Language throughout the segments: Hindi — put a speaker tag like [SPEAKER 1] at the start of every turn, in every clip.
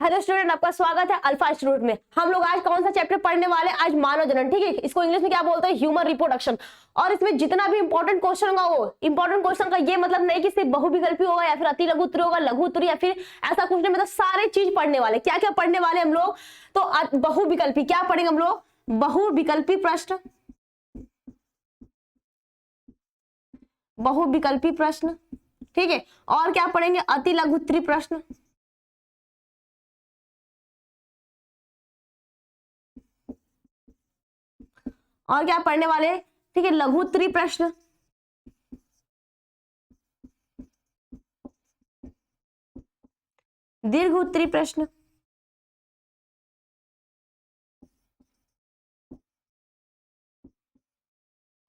[SPEAKER 1] हेलो स्टूडेंट, आपका स्वागत है अल्फा इंस्टीट्यूट में। हम लोग आज कौन सा चैप्टर पढ़ने वाले हैं? आज मानव जनन। ठीक है, इसको इंग्लिश में क्या बोलते हैं? Human reproduction. और इसमें जितना भी इंपॉर्टेंट क्वेश्चन होगा, वो इंपॉर्टेंट क्वेश्चन का ये मतलब नहीं कि सिर्फ बहुविकल्पी होगा या फिर अति लघु उत्तरी होगा, लघु उत्तरी या फिर ऐसा कुछ नहीं। मतलब सारे चीज पढ़ने वाले। क्या क्या पढ़ने वाले हम लोग? तो बहुविकल्पी क्या पढ़ेंगे हम लोग? बहुविकल्पी प्रश्न, बहुविकल्पी प्रश्न। ठीक है, और क्या पढ़ेंगे? अति लघु उत्तरी प्रश्न, और क्या पढ़ने वाले? ठीक है, लघु उत्तरी प्रश्न, दीर्घ उत्तरी प्रश्न,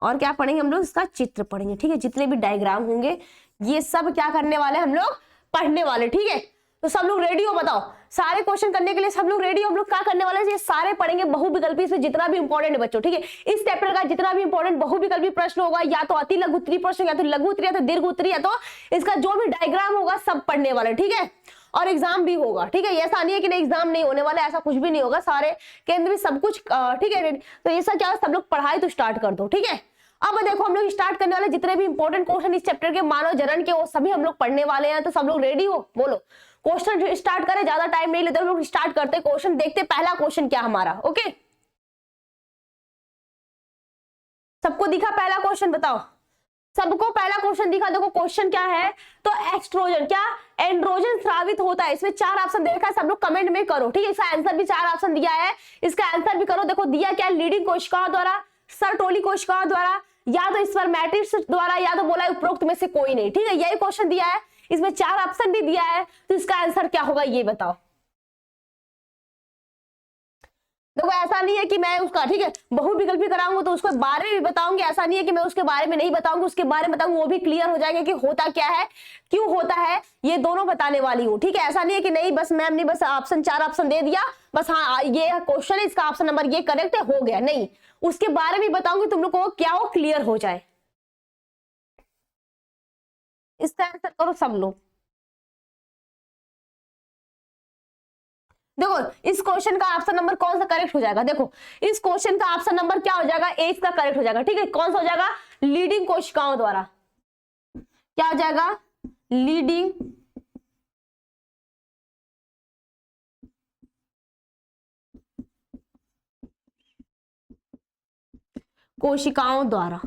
[SPEAKER 1] और क्या पढ़ेंगे हम लोग? इसका चित्र पढ़ेंगे। ठीक है, जितने भी डायग्राम होंगे ये सब क्या करने वाले हम लोग? पढ़ने वाले। ठीक है, तो सब लोग रेडी हो? बताओ, सारे क्वेश्चन करने के लिए सब लोग रेडी हो? हम लोग क्या करने वाले हैं? ये सारे पढ़ेंगे बहुविकल्पी से जितना भी इंपॉर्टेंट है बच्चों। ठीक है, इस चैप्टर का जितना भी इंपॉर्टेंट बहुविकल्पी प्रश्न होगा, या तो अति लघु उत्तरी प्रश्न, या तो लघु उत्तरी, या तो दीर्घ उत्तरी, या तो इसका जो भी डायग्राम होगा सब पढ़ने वाले। ठीक है, और एग्जाम भी होगा। ठीक है, ऐसा नहीं है कि नहीं एग्जाम नहीं होने वाला, ऐसा कुछ भी नहीं होगा। सारे केंद्र में सब कुछ ठीक है। तो ऐसा क्या, सब लोग पढ़ाई तो स्टार्ट कर दो। ठीक है, अब देखो हम लोग स्टार्ट करने वाले जितने भी इंपॉर्टेंट क्वेश्चन इस चैप्टर के मानव जनन के, वो सभी हम लोग पढ़ने वाले हैं। तो सब लोग रेडी हो? बोलो, क्वेश्चन स्टार्ट करें। ज्यादा टाइम नहीं लेते हम लोग, स्टार्ट करते क्वेश्चन। देखते पहला क्वेश्चन क्या हमारा। ओके, सबको दिखा पहला क्वेश्चन? बताओ, सबको पहला क्वेश्चन दिखा? देखो क्वेश्चन क्या है। तो एस्ट्रोजन क्या एंड्रोजन स्रावित होता है? इसमें चार ऑप्शन दे रखा है, सब लोग कमेंट में करो। ठीक है, इसका आंसर भी चार ऑप्शन दिया है, इसका आंसर भी करो। देखो दिया क्या, लीडिंग कोशिकाओं द्वारा, सरटोली कोशिकाओं द्वारा, या तो स्पर्मेटिड्स द्वारा, या तो बोला उपरोक्त में से कोई नहीं। ठीक है, यही क्वेश्चन दिया है, इसमें चार ऑप्शन भी दिया है। तो इसका आंसर क्या होगा ये बताओ। देखो ऐसा नहीं है कि मैं उसका, ठीक है, बहुविकल्पी कराऊंगा तो उसके बारे में भी बताऊंगी। ऐसा नहीं है कि मैं उसके बारे में नहीं बताऊंगी, उसके बारे में बताऊंगी, वो भी क्लियर हो जाएंगे कि होता क्या है, क्यों होता है, ये दोनों बताने वाली हूँ। ठीक है, ऐसा नहीं है कि नहीं बस मैम ने बस ऑप्शन चार ऑप्शन दे दिया, बस हाँ ये क्वेश्चन है, इसका ऑप्शन नंबर ये करेक्ट है, हो गया। नहीं, उसके बारे में बताऊंगी, तुम लोग को क्या हो क्लियर हो जाए। इसका आंसर करो सब लोग। देखो इस क्वेश्चन का ऑप्शन नंबर कौन सा करेक्ट हो जाएगा? देखो इस क्वेश्चन का ऑप्शन नंबर क्या हो जाएगा? ए इसका करेक्ट हो जाएगा। ठीक है, कौन सा हो जाएगा? लीडिंग कोशिकाओं द्वारा। क्या हो जाएगा? लीडिंग कोशिकाओं द्वारा।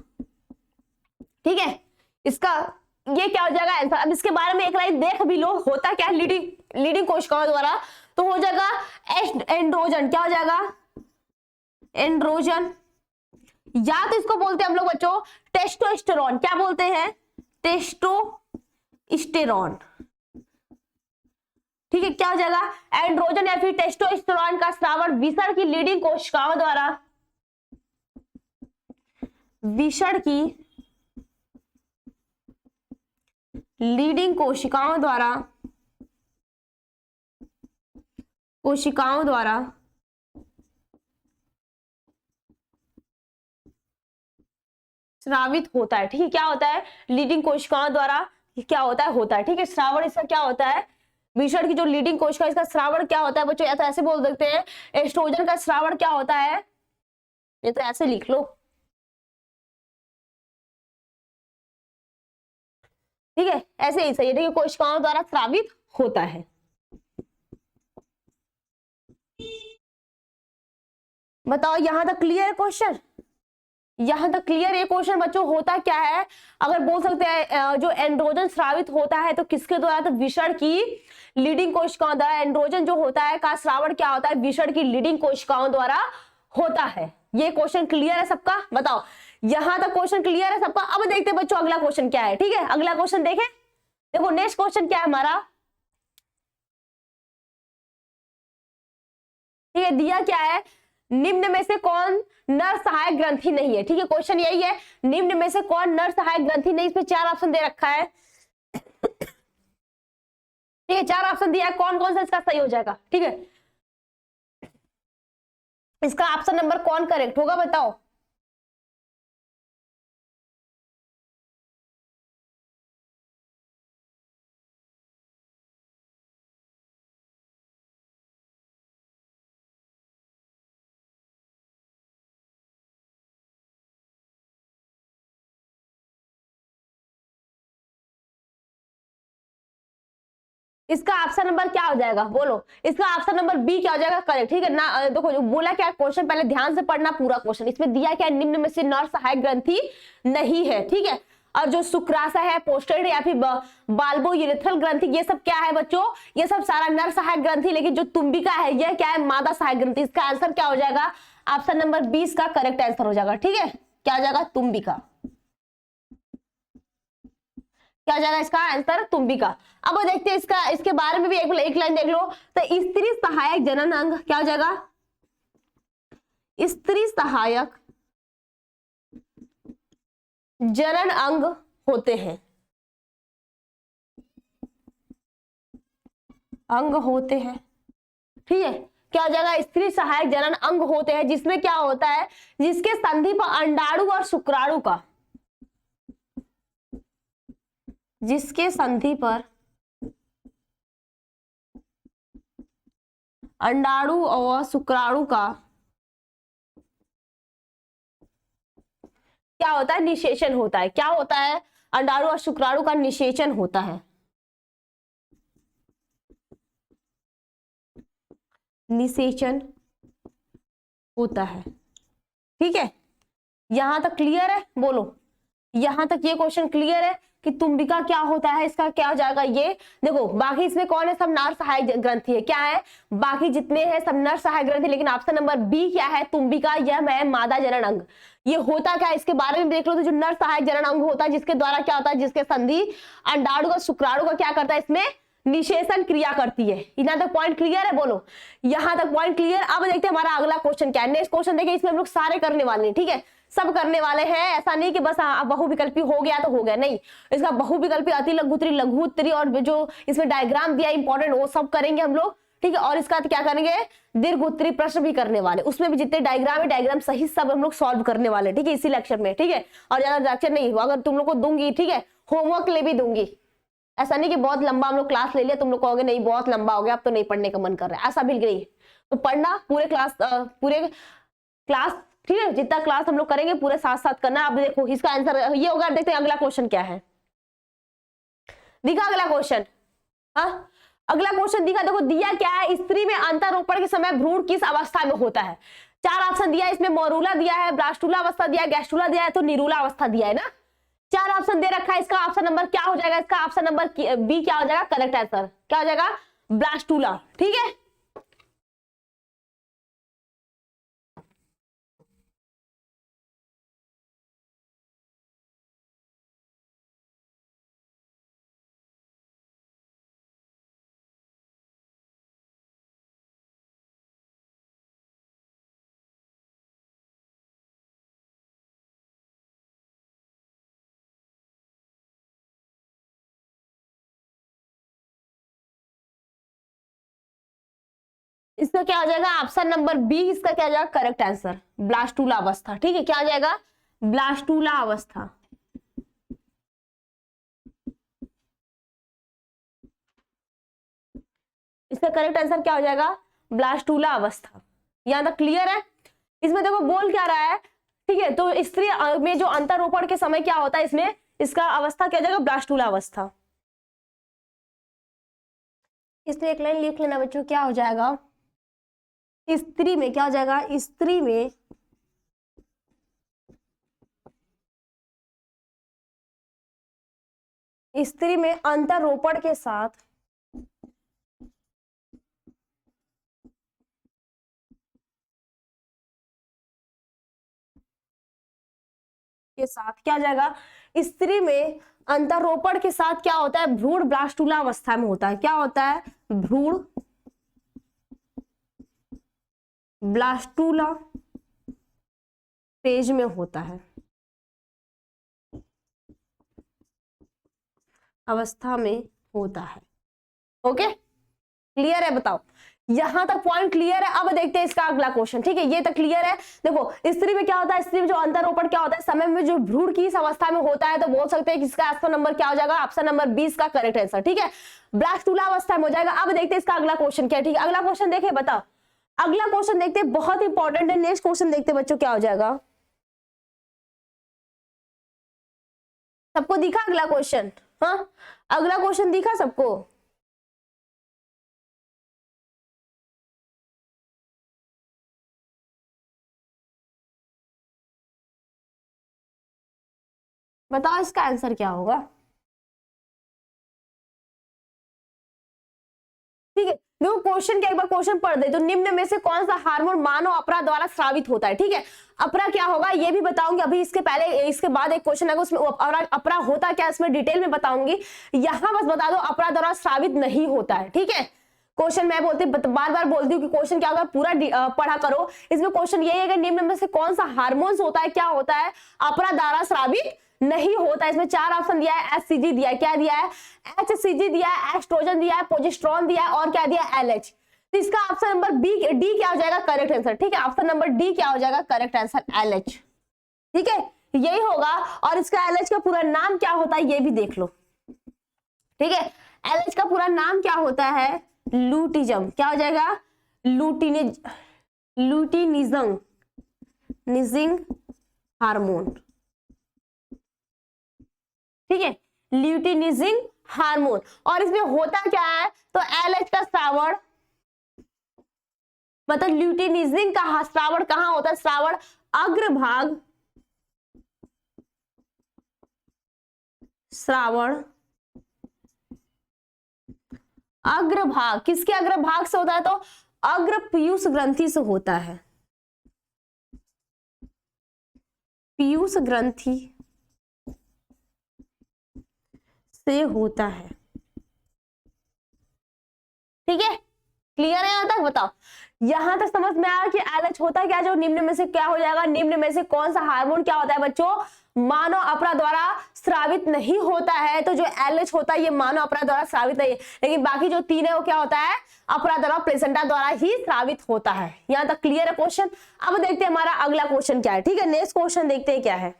[SPEAKER 1] ठीक है, इसका ये क्या हो जाएगा आंसर? अब इसके बारे में एक लाइन देख भी लो, होता क्या है लीडिंग लीडिंग कोशिकाओं द्वारा। तो हो जाएगा एंड्रोजन। क्या हो जाएगा? एंड्रोजन, या तो इसको बोलते हैं हम लोग बच्चों टेस्टोस्टेरोन। क्या बोलते हैं? टेस्टोस्टेरोन। ठीक है, क्या हो जाएगा? एंड्रोजन या फिर टेस्टोस्टेरोन का स्रावण विषण की लीडिंग कोशिकाओं द्वारा, विषण की लीडिंग कोशिकाओं द्वारा स्रावित होता है। ठीक है, क्या होता है? लीडिंग कोशिकाओं द्वारा क्या होता है। ठीक है, श्रावण इसका क्या होता है? विषण की जो लीडिंग कोशिका, इसका श्रावण क्या होता है बच्चों? या तो ऐसे बोल सकते हैं एस्ट्रोजन का श्रावण क्या होता है, ये तो ऐसे लिख लो। ठीक है, ऐसे ही सही है। ठीक है, कोशिकाओं द्वारा स्रावित होता है। बताओ यहां तक क्लियर है क्वेश्चन? यहां तक क्लियर है क्वेश्चन बच्चों? होता क्या है, अगर बोल सकते हैं जो एंड्रोजन स्रावित होता है तो किसके द्वारा? तो विषण की लीडिंग कोशिकाओं द्वारा। एंड्रोजन जो होता है का श्रावण क्या होता है? विषण की लीडिंग कोशिकाओं द्वारा होता है। ये क्वेश्चन क्लियर है सबका? बताओ, यहां तक क्वेश्चन क्लियर है सबका? अब देखते बच्चों अगला क्वेश्चन क्या है। ठीक है, अगला क्वेश्चन देखें। देखो नेक्स्ट क्वेश्चन क्या है हमारा। ठीक है, दिया क्या है? निम्न में से कौन नर सहायक ग्रंथि नहीं है? ठीक है, क्वेश्चन यही है, निम्न में से कौन नर सहायक ग्रंथि नहीं। इसमें चार ऑप्शन दे रखा है। ठीक है, चार ऑप्शन दिया है, कौन कौन सा इसका सही हो जाएगा? ठीक है, इसका ऑप्शन नंबर कौन करेक्ट होगा बताओ। इसका ऑप्शन नंबर क्या हो जाएगा, बोलो। इसका ऑप्शन नंबर बी क्या हो जाएगा, करेक्ट। ठीक है ना, देखो जो बोला क्या क्वेश्चन, पहले ध्यान से पढ़ना पूरा क्वेश्चन। इसमें दिया क्या, निम्न में से नर सहायक ग्रंथि नहीं है, ठीक है। और जो शुक्राशय है, पोस्टेरियर या फिर बाल्बो यूरेथ्रल ग्रंथि, ये सब क्या है बच्चों, ये सब सारा नर सहायक ग्रंथि। लेकिन जो तुम्बिका है ये क्या है, मादा सहायक ग्रंथि। इसका आंसर क्या हो जाएगा, ऑप्शन नंबर 20 का करेक्ट आंसर हो जाएगा, ठीक है। क्या हो जाएगा, तुम्बिका। क्या हो जाएगा इसका आंसर, तुम्बिका। अब देखते हैं इसका, इसके बारे में भी एक लाइन देख लो। तो स्त्री सहायक जनन अंग क्या हो जाएगा, स्त्री सहायक जनन अंग होते हैं, अंग होते हैं, ठीक है। क्या हो जाएगा, स्त्री सहायक जनन अंग होते हैं, जिसमें क्या होता है, जिसके संधि पर अंडाणु और शुक्राणु का, जिसके संधि पर अंडाणु और शुक्राणु का क्या होता है, निषेचन होता है। क्या होता है, अंडाणु और शुक्राणु का निषेचन होता है, निषेचन होता है, ठीक है। यहां तक क्लियर है, बोलो। यहां तक ये क्वेश्चन क्लियर है कि तुम्बिका क्या होता है, इसका क्या हो जाएगा ये। देखो बाकी इसमें कौन है, सब नर सहायक ग्रंथि है, क्या है, बाकी जितने हैं सब नर सहायक ग्रंथि। लेकिन ऑप्शन नंबर बी क्या है, तुम्बिका, यह मैं मादा जनन अंग। ये होता क्या है, इसके बारे में देख लो। तो जो नर सहायक जनन अंग होता है, जिसके द्वारा क्या होता है, जिसके संधि अंडाणु का शुक्राणु का क्या करता है, इसमें निषेचन क्रिया करती है। यहाँ तक पॉइंट क्लियर है, बोलो। यहाँ तक पॉइंट क्लियर। अब देखते हैं हमारा अगला क्वेश्चन क्या है। नेक्स्ट क्वेश्चन देखिए, इसमें हम लोग सारे करने वाले हैं, ठीक है, सब करने वाले हैं। ऐसा नहीं कि बस बहुविकल्पी हो गया तो हो गया, नहीं। इसका बहुविकल्पी, अति लघुत्तरी, लघुत्तरी और जो इसमें डायग्राम दिया इंपॉर्टेंट, वो सब करेंगे हम लोग, ठीक है। और इसका क्या करेंगे, दीर्घ उत्तरी प्रश्न भी करने वाले, उसमें भी जितने डायग्राम है, डायग्राम सही सब हम लोग सॉल्व करने वाले, ठीक है, इसी लेक्चर में, ठीक है। और ज्यादा लेक्चर नहीं, अगर तुम लोग को दूंगी, ठीक है, होमवर्क ले भी दूंगी। ऐसा नहीं कि बहुत लंबा हम लोग क्लास ले लिया, तुम लोग कहोगे नहीं बहुत लंबा हो गया, अब तो नहीं पढ़ने का मन कर रहा है, ऐसा बिल्कुल नहीं। तो पढ़ना पूरे क्लास, ठीक है, जितना क्लास हम लोग करेंगे पूरे साथ साथ करना। अब देखो इसका आंसर ये होगा। देखते हैं अगला क्वेश्चन क्या है, दिखा अगला क्वेश्चन। हाँ, अगला क्वेश्चन दिखा, देखो दिया क्या है, स्त्री में अंतरोपण के समय भ्रूण किस अवस्था में होता है। 4 ऑप्शन दिया है इसमें, मोरूला दिया है, ब्लास्टूला अवस्था दिया है, गैस्टूला दिया है, तो निरूला अवस्था दिया है ना। 4 ऑप्शन दे रखा है। इसका ऑप्शन नंबर क्या हो जाएगा, इसका ऑप्शन नंबर बी क्या हो जाएगा, करेक्ट आंसर क्या हो जाएगा, ब्लास्टूला, ठीक है। इसका क्या हो जाएगा, ऑप्शन नंबर बी, इसका क्या हो जाएगा करेक्ट आंसर, ब्लास्टूला अवस्था, ठीक है। क्या हो जाएगा, ब्लास्टूला अवस्था। इसका करेक्ट आंसर क्या हो जाएगा, ब्लास्टूला अवस्था। यहां तक क्लियर है। इसमें देखो बोल क्या रहा है, ठीक है। तो स्त्री में जो अंतरोपण के समय क्या होता है, इसमें इसका अवस्था क्या हो जाएगा, ब्लास्टूला अवस्था। इसलिए एक लाइन लिख लेना बच्चों, क्या हो जाएगा, स्त्री में क्या हो जाएगा, स्त्री में अंतरोपण के साथ क्या हो जाएगा, स्त्री में अंतरोपण के साथ क्या होता है, भ्रूण ब्लास्टूला अवस्था में होता है। क्या होता है, भ्रूण ब्लास्टूला फेज में होता है, अवस्था में होता है। ओके, क्लियर है, बताओ। यहां तक पॉइंट क्लियर है। अब देखते हैं इसका अगला क्वेश्चन, ठीक है। ये तक क्लियर है। देखो स्त्री में क्या होता है, स्त्री में जो अंतरोपण क्या होता है, समय में जो भ्रूण की इस अवस्था में होता है, तो बोल सकते हैं कि इसका ऑप्शन नंबर क्या हो जाएगा, ऑप्शन नंबर 20 का करेक्ट आंसर, ठीक है, ब्लास्टूला अवस्था में हो जाएगा। अब देखते हैं इसका अगला क्वेश्चन क्या है, ठीक है। अगला क्वेश्चन देखे, बताओ। अगला क्वेश्चन देखते हैं, बहुत इंपॉर्टेंट है। नेक्स्ट क्वेश्चन देखते हैं बच्चों, क्या हो जाएगा। सबको दिखा अगला क्वेश्चन, हाँ, अगला क्वेश्चन दिखा सबको। बताओ इसका आंसर क्या होगा। ठीक है, देखो क्वेश्चन क्या, एक बार क्वेश्चन पढ़ दे तो निम्न में से कौन सा हार्मोन मानव अपरा द्वारा स्रावित होता है। ठीक है, अपरा क्या होगा ये भी बताऊंगी अभी, इसके पहले इसके बाद एक क्वेश्चन आएगा उसमें अपरा होता क्या इसमें डिटेल में बताऊंगी। यहां बस बता दो अपरा द्वारा स्रावित नहीं होता है। ठीक है, क्वेश्चन मैं बोलती बार बार बोलती हूँ कि क्वेश्चन क्या होगा पूरा पढ़ा करो। इसमें क्वेश्चन यही है कि निम्न में से कौन सा हार्मोन्स होता है, क्या होता है, अपरा द्वारा स्रावित नहीं होता। इसमें 4 ऑप्शन दिया है, एचसीजी दिया है, क्या दिया है, एचसीजी दिया है, एस्ट्रोजन दिया है, प्रोजेस्टेरोन दिया है और क्या दिया है, एलएच। तो इसका ऑप्शन नंबर डी क्या हो जाएगा करेक्ट आंसर। ठीक है, ऑप्शन नंबर डी क्या हो जाएगा करेक्ट आंसर, एलएच। ठीक है, यही होगा। और इसका एलएच का पूरा नाम क्या होता है ये भी देख लो। ठीक है, एलएच का पूरा नाम क्या होता है, लुटिज्म, क्या हो जाएगा, लुटिनिजिंग हार्मोन। ठीक है, ल्यूटिनिजिंग हार्मोन। और इसमें होता क्या है, तो एलएच का श्रावण, मतलब ल्यूटिनिजिंग का श्रावण कहां होता है, श्रावण अग्रभाग, श्रावण अग्रभाग, किसके अग्रभाग से होता है, तो अग्र पीयूष ग्रंथि से होता है, पीयूष ग्रंथि से होता है। ठीक है, क्लियर है यहां तक, बताओ यहां तक समझ में आया कि एलएच होता क्या, जो निम्न में से क्या हो जाएगा, निम्न में से कौन सा हार्मोन क्या होता है बच्चों, मानव अपरा द्वारा स्रावित नहीं होता है। तो जो एलएच होता है ये मानव अपरा द्वारा स्रावित नहीं है, लेकिन बाकी जो 3 है वो क्या होता है, अपरा द्वारा प्लेसेंटा द्वारा ही स्रावित होता है। यहां तक क्लियर है क्वेश्चन। अब देखते हैं हमारा अगला क्वेश्चन क्या है। ठीक है, नेक्स्ट क्वेश्चन देखते हैं क्या है,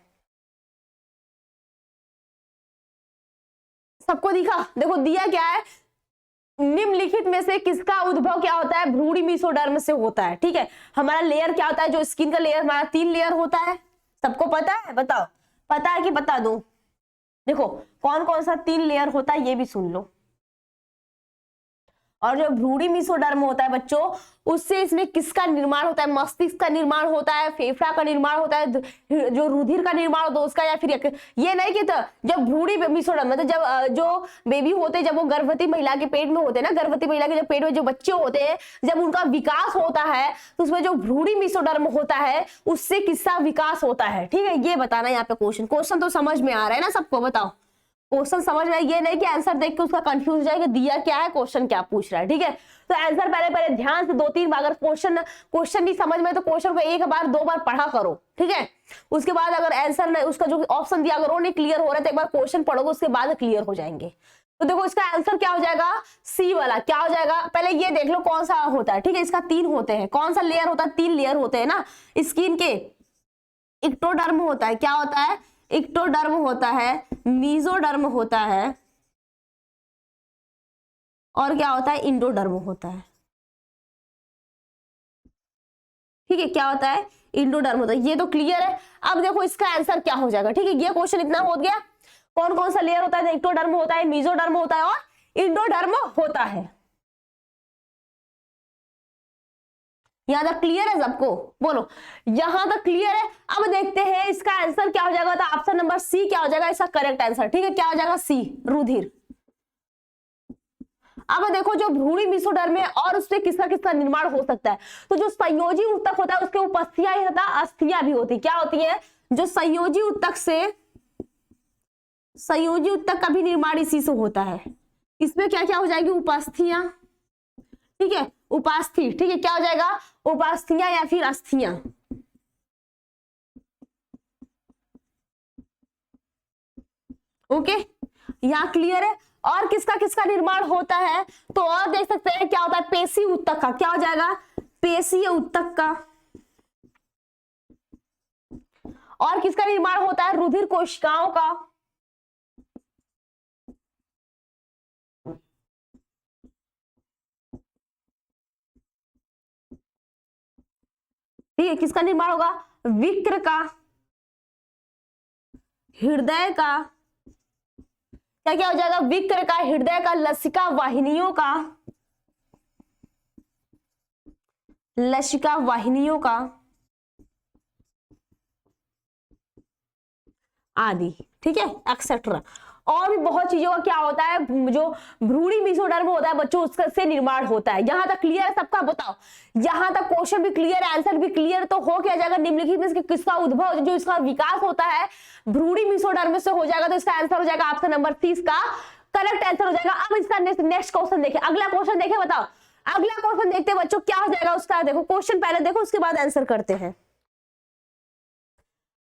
[SPEAKER 1] सबको दिखा, देखो दिया क्या है, निम्नलिखित में से किसका उद्भव क्या होता है, भ्रूणी मेसोडर्म से होता है। ठीक है, हमारा लेयर क्या होता है, जो स्किन का लेयर हमारा 3 लेयर होता है, सबको पता है, बताओ पता है कि बता दो। देखो कौन कौन सा 3 लेयर होता है ये भी सुन लो। और जो भ्रूणी मेसोडर्म होता है बच्चों, उससे इसमें किसका निर्माण होता है, मस्तिष्क का निर्माण होता है, फेफड़ा का निर्माण होता है, जो रुधिर का निर्माण होता है उसका, या फिर ये नहीं कि जब भ्रूणी मेसोडर्म मतलब जब जो बेबी होते हैं, जब वो गर्भवती महिला के पेट में होते हैं ना, गर्भवती महिला के जब पेट में जो बच्चे होते हैं, जब उनका विकास होता है तो उसमें जो भ्रूणी मेसोडर्म होता है उससे किसका विकास होता है। ठीक है, ये बताना यहाँ पे क्वेश्चन तो समझ में आ रहा है ना सबको, बताओ क्वेश्चन समझ में, ये नहीं कि आंसर देख के उसका कंफ्यूज हो जाए कि दिया क्या है क्वेश्चन क्या पूछ रहा है। ठीक है, तो आंसर पहले ध्यान से 2-3 बार, अगर क्वेश्चन नहीं समझ में तो क्वेश्चन को 1 बार 2 बार पढ़ा करो। ठीक है, उसके बाद अगर आंसर नहीं, उसका जो ऑप्शन दिया अगर वो नहीं क्लियर हो रहा है तो एक बार क्वेश्चन पढ़ोगे उसके बाद क्लियर हो जाएंगे। तो देखो इसका आंसर क्या हो जाएगा, सी वाला क्या हो जाएगा, पहले ये देख लो कौन सा होता है। ठीक है, इसका 3 होते हैं, कौन सा लेयर होता है, 3 लेयर होते हैं ना स्किन के, इक्टोडर्म होता है, क्या होता है, इक्टोडर्म होता है, मीजोडर्म होता है और क्या होता है, इंडोडर्म होता है। ठीक है, क्या होता है, इंडोडर्म होता है, ये तो क्लियर है। अब देखो इसका आंसर क्या हो जाएगा। ठीक है, ये क्वेश्चन इतना हो गया, कौन कौन सा लेयर होता है, इक्टोडर्म होता है, मीजोडर्म होता है और इंडोडर्म होता है। यहां तक क्लियर है सबको, बोलो यहां तक क्लियर है। अब देखते हैं इसका आंसर क्या हो जाएगा, तो ऑप्शन नंबर सी क्या हो जाएगा इसका करेक्ट आंसर। ठीक है, क्या हो जाएगा, सी रुधिर। अब देखो जो भ्रूणी मेसोडर्म है और उससे किसका किसका निर्माण हो सकता है, तो जो संयोजी ऊतक होता है उसके उपस्थियां ही होता है, अस्थियां भी होती, क्या होती है, जो संयोजी ऊतक का भी निर्माण इसी से होता है। इसमें क्या क्या हो जाएगी, उपास्थियां। ठीक है, उपास्थि। ठीक है, क्या हो जाएगा, उपास्थियां या फिर अस्थियां। ओके, यहां क्लियर है। और किसका किसका निर्माण होता है, तो और देख सकते हैं क्या होता है, पेशी ऊतक का, क्या हो जाएगा, पेशीय ऊतक का। और किसका निर्माण होता है, रुधिर कोशिकाओं का। ठीक है, किसका निर्माण होगा, विक्र का, हृदय का, क्या क्या हो जाएगा, विक्र का, हृदय का, लसिका वाहिनियों का, लसिका वाहिनियों का आदि। ठीक है, एक्सेट्रा। और भी बहुत चीजों का क्या होता है, जो भ्रूणी मेसोडर्म होता है बच्चों, उससे निर्माण होता है। यहाँ तक क्लियर है सबका? बताओ, यहाँ तक क्वेश्चन भी क्लियर, आंसर भी क्लियर, तो हो क्या जाएगा, निम्नलिखित में से किसका उद्भव, जो इसका विकास होता है भ्रूणी मेसोडर्म से हो जाएगा, तो इसका आंसर हो जाएगा ऑप्शन नंबर 30 का करेक्ट आंसर हो जाएगा। अब इसका नेक्स्ट क्वेश्चन देखें, अगला क्वेश्चन देखें, बताओ अगला क्वेश्चन देखते हैं बच्चों क्या हो जाएगा उसका। देखो क्वेश्चन पहले देखो, उसके बाद आंसर करते हैं।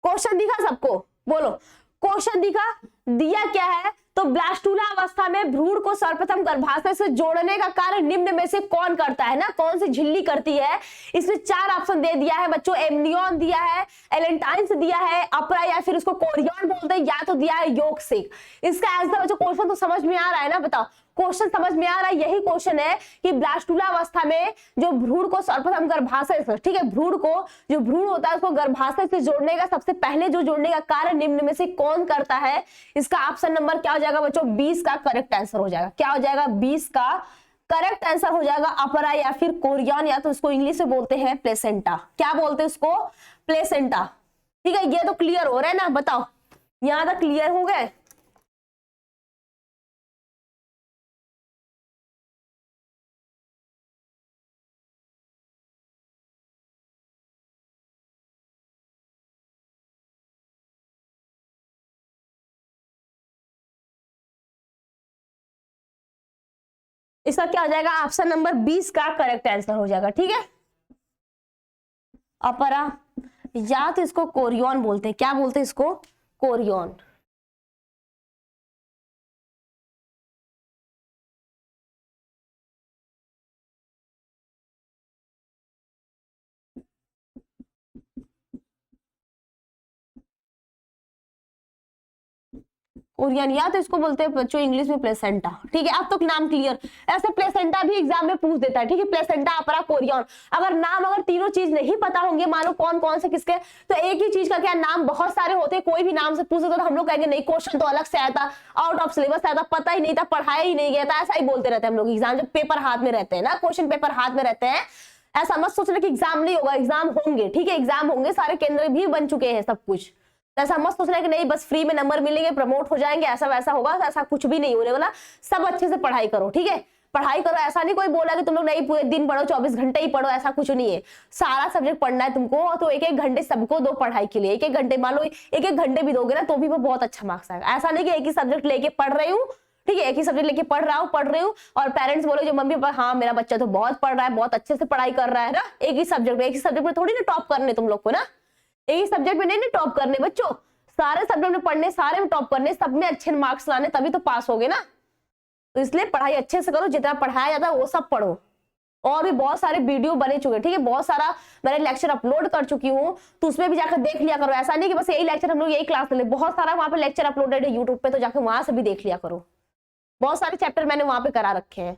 [SPEAKER 1] क्वेश्चन दिखा सबको? बोलो, क्वेश्चन दिया क्या है? तो ब्लास्टूला अवस्था में भ्रूण को सर्वप्रथम गर्भाशय से जोड़ने का कार्य निम्न में से कौन करता है ना, कौन सी झिल्ली करती है? इसमें 4 ऑप्शन दे दिया है बच्चों, एमनियन दिया है, एलेंटाइन्स दिया है, अपरा या फिर उसको कोरियन बोलते हैं, या तो दिया है योगसेक। इसका आंसर बच्चों, क्वेश्चन तो समझ में आ रहा है ना? बताओ, क्वेश्चन समझ में आ रहा है? यही क्वेश्चन है कि ब्लास्टूला अवस्था में जो भ्रूण को सर्वप्रथम गर्भाशय से, ठीक है, भ्रूण को, जो भ्रूण होता है उसको गर्भाशय से जोड़ने का सबसे पहले जो जोड़ने का कार्य निम्न में से कौन करता है? इसका ऑप्शन नंबर क्या हो जाएगा बच्चों? 20 का करेक्ट आंसर हो जाएगा। क्या हो जाएगा? 20 का करेक्ट आंसर हो जाएगा अपरा या फिर कोरियन, या तो इसको इंग्लिश में बोलते हैं प्लेसेंटा। क्या बोलते हैं उसको? प्लेसेंटा। ठीक है, ये तो क्लियर हो रहा है ना? बताओ, यहां तक क्लियर हो गए? इसका क्या हो जाएगा? ऑप्शन नंबर 20 का करेक्ट आंसर हो जाएगा। ठीक है, अपरा, या तो इसको कोरियन बोलते हैं। क्या बोलते हैं इसको? कोरियन। कोरियन, या तो इसको बोलते हैं बच्चों इंग्लिश में प्लेसेंटा। ठीक है, अब तो नाम क्लियर। ऐसे प्लेसेंटा भी एग्जाम में पूछ देता है। ठीक है, प्लेसेंटा, अपरा, कोरियन। अगर नाम, अगर तीनों चीज नहीं पता होंगे, मान लो कौन कौन से किसके, तो एक ही चीज का क्या नाम बहुत सारे होते हैं, कोई भी नाम से पूछ, तो हम लोग कहेंगे नहीं, क्वेश्चन तो अलग से आया था, आउट ऑफ सिलेबस आया था, पता ही नहीं था, पढ़ाया ही नहीं गया था, ऐसा ही बोलते रहते हैं हम लोग एग्जाम, जब पेपर हाथ में रहते हैं ना, क्वेश्चन पेपर हाथ में रहते हैं। ऐसा मत सोचना कि एग्जाम नहीं होगा, एग्जाम होंगे। ठीक है, एग्जाम होंगे, सारे केंद्र भी बन चुके हैं, सब कुछ। ऐसा मत सोचना कि नहीं बस फ्री में नंबर मिलेंगे, प्रमोट हो जाएंगे, ऐसा वैसा होगा, ऐसा कुछ भी नहीं होने वाला। सब अच्छे से पढ़ाई करो। ठीक है, पढ़ाई करो, ऐसा नहीं कोई बोला कि तुम लोग नहीं पूरे दिन पढ़ो, 24 घंटे ही पढ़ो, ऐसा कुछ नहीं है। सारा सब्जेक्ट पढ़ना है तुमको, तो एक एक घंटे सबको दो पढ़ाई के लिए। एक एक घंटे, मान लो एक एक घंटे भी दोगे ना, तो भी वो बहुत अच्छा मार्क्स आएगा। ऐसा नहीं कि एक ही सब्जेक्ट लेके पढ़ रही हूँ, ठीक है, एक ही सब्जेक्ट लेके पढ़ रही हूँ, और पेरेंट्स बोले जो मम्मी पापा, हाँ मेरा बच्चा तो बहुत पढ़ रहा है, बहुत अच्छे से पढ़ाई कर रहा है ना, एक ही सब्जेक्ट में थोड़ी ना टॉप करने तुम लोग को ना, एक ही सब्जेक्ट में नहीं ना टॉप करने बच्चों, सारे सब्जेक्ट में पढ़ने, सारे में टॉप करने, सब में अच्छे मार्क्स लाने, तभी तो पास होगे ना। तो इसलिए पढ़ाई अच्छे से करो, जितना पढ़ाया जाता है वो सब पढ़ो। और भी बहुत सारे वीडियो बने चुके हैं। ठीक है, बहुत सारा मैंने लेक्चर अपलोड कर चुकी हूँ, तो उसमें भी जाकर देख लिया करो। ऐसा नहीं कि बस यही लेक्चर हम लोग यही क्लास ले, बहुत सारा वहां पे लेक्चर अपलोडेड है यूट्यूब पे, तो जाकर वहां से भी देख लिया करो। बहुत सारे चैप्टर मैंने वहां पे करा रखे हैं।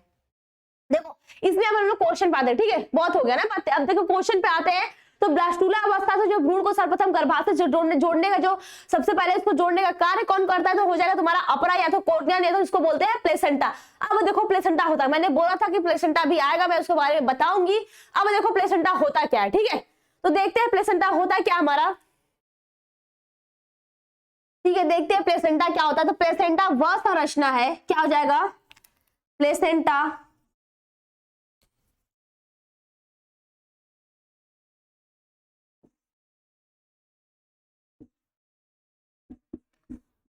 [SPEAKER 1] देखो, इसमें हम लोग क्वेश्चन पे आते हैं। ठीक है, बहुत हो गया ना बातें, अब देखो क्वेश्चन पे आते हैं। तो ब्लास्टूला अवस्था से जो भ्रूण को सर्वप्रथम गर्भाशय से जोड़ने का, जो सबसे पहले इसको जोड़ने का कार्य कौन करता है, तो हो जाएगा तुम्हारा अपरा, या तो कोरियन, या तो इसको बोलते हैं प्लेसेंटा। अब देखो प्लेसेंटा होता है, मैंने बोला था कि प्लेसेंटा भी आएगा, मैं उसके बारे में बताऊंगी। अब देखो प्लेसेंटा होता क्या है। ठीक है, तो देखते हैं प्लेसेंटा होता क्या हमारा। ठीक है, देखते हैं प्लेसेंटा क्या होता है। तो प्लेसेंटा वह संरचना है, क्या हो जाएगा? प्लेसेंटा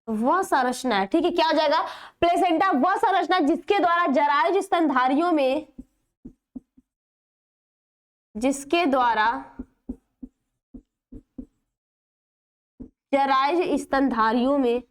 [SPEAKER 1] वह संरचना है। ठीक है, क्या हो जाएगा? प्लेसेंटा वह संरचना जिसके द्वारा जरायुज स्तनधारियों में, जिसके द्वारा जरायुज स्तनधारियों में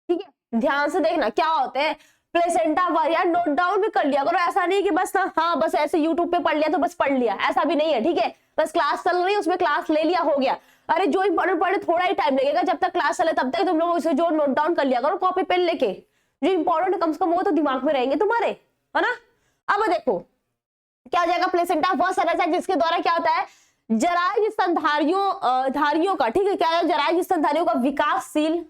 [SPEAKER 1] ठीक है, ध्यान से देखना क्या होते हैं प्लेसेंटा वर, यार नोट डाउन भी कर लिया करो। ऐसा नहीं कि बस ना, हाँ बस ऐसे यूट्यूब पे पढ़ लिया तो बस पढ़ लिया, ऐसा भी नहीं है। ठीक है, बस क्लास चल रही है, उसमें क्लास ले लिया, हो गया। अरे जो इंपॉर्टेंट पढ़े, थोड़ा ही टाइम लगेगा, जब तक क्लास चले तब तक तुम लोग उसे जो नोट डाउन कर लिया करो कॉपी पेन लेके, जो इंपॉर्टेंट कम से कम वो तो दिमाग में रहेंगे तुम्हारे, है ना। अब देखो क्या हो जाएगा? प्लेसेंटा वह संरचना जिसके द्वारा क्या होता है, जरायुज स्तनधारियों धारियों का, ठीक है, क्या है, जरायुज स्तनधारियों का विकासशील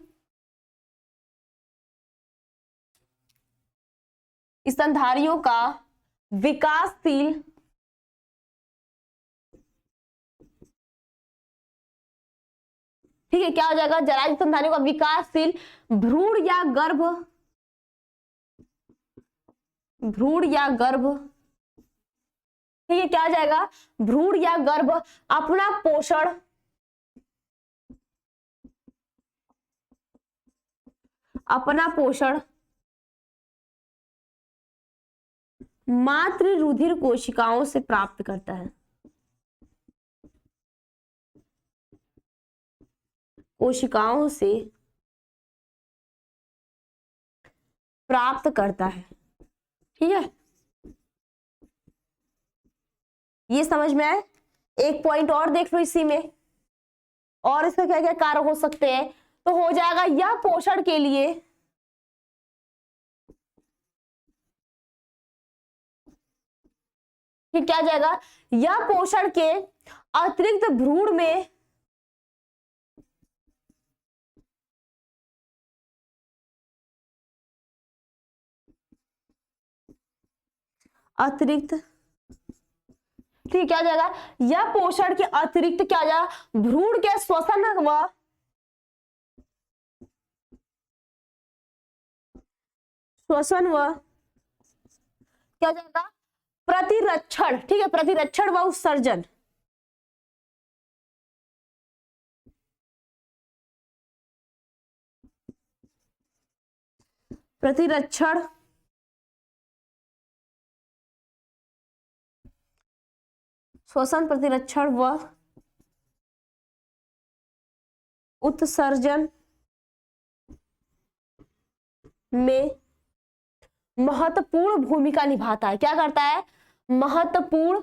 [SPEAKER 1] स्तनधारियों का विकासशील ठीक है, क्या हो जाएगा, जरायुज स्तनधारियों का विकासशील भ्रूण या गर्भ, भ्रूण या गर्भ, ठीक है, क्या आ जाएगा, भ्रूण या गर्भ अपना पोषण, अपना पोषण मातृ रुधिर कोशिकाओं से प्राप्त करता है, कोशिकाओं से प्राप्त करता है। ठीक है, ये समझ में आए। एक पॉइंट और देख लो इसी में, और इसका क्या क्या कार्य हो सकते हैं, तो हो जाएगा यह पोषण के लिए क्या जाएगा, यह पोषण के अतिरिक्त भ्रूण में अतिरिक्त, ठीक, क्या जाएगा, यह पोषण के अतिरिक्त क्या जाएगा, भ्रूण के श्वसन व क्या जाएगा, प्रतिरक्षण, ठीक है, प्रतिरक्षण व उत्सर्जन, प्रतिरक्षण श्वसन प्रतिरक्षण व उत्सर्जन में महत्वपूर्ण भूमिका निभाता है। क्या करता है, महत्वपूर्ण,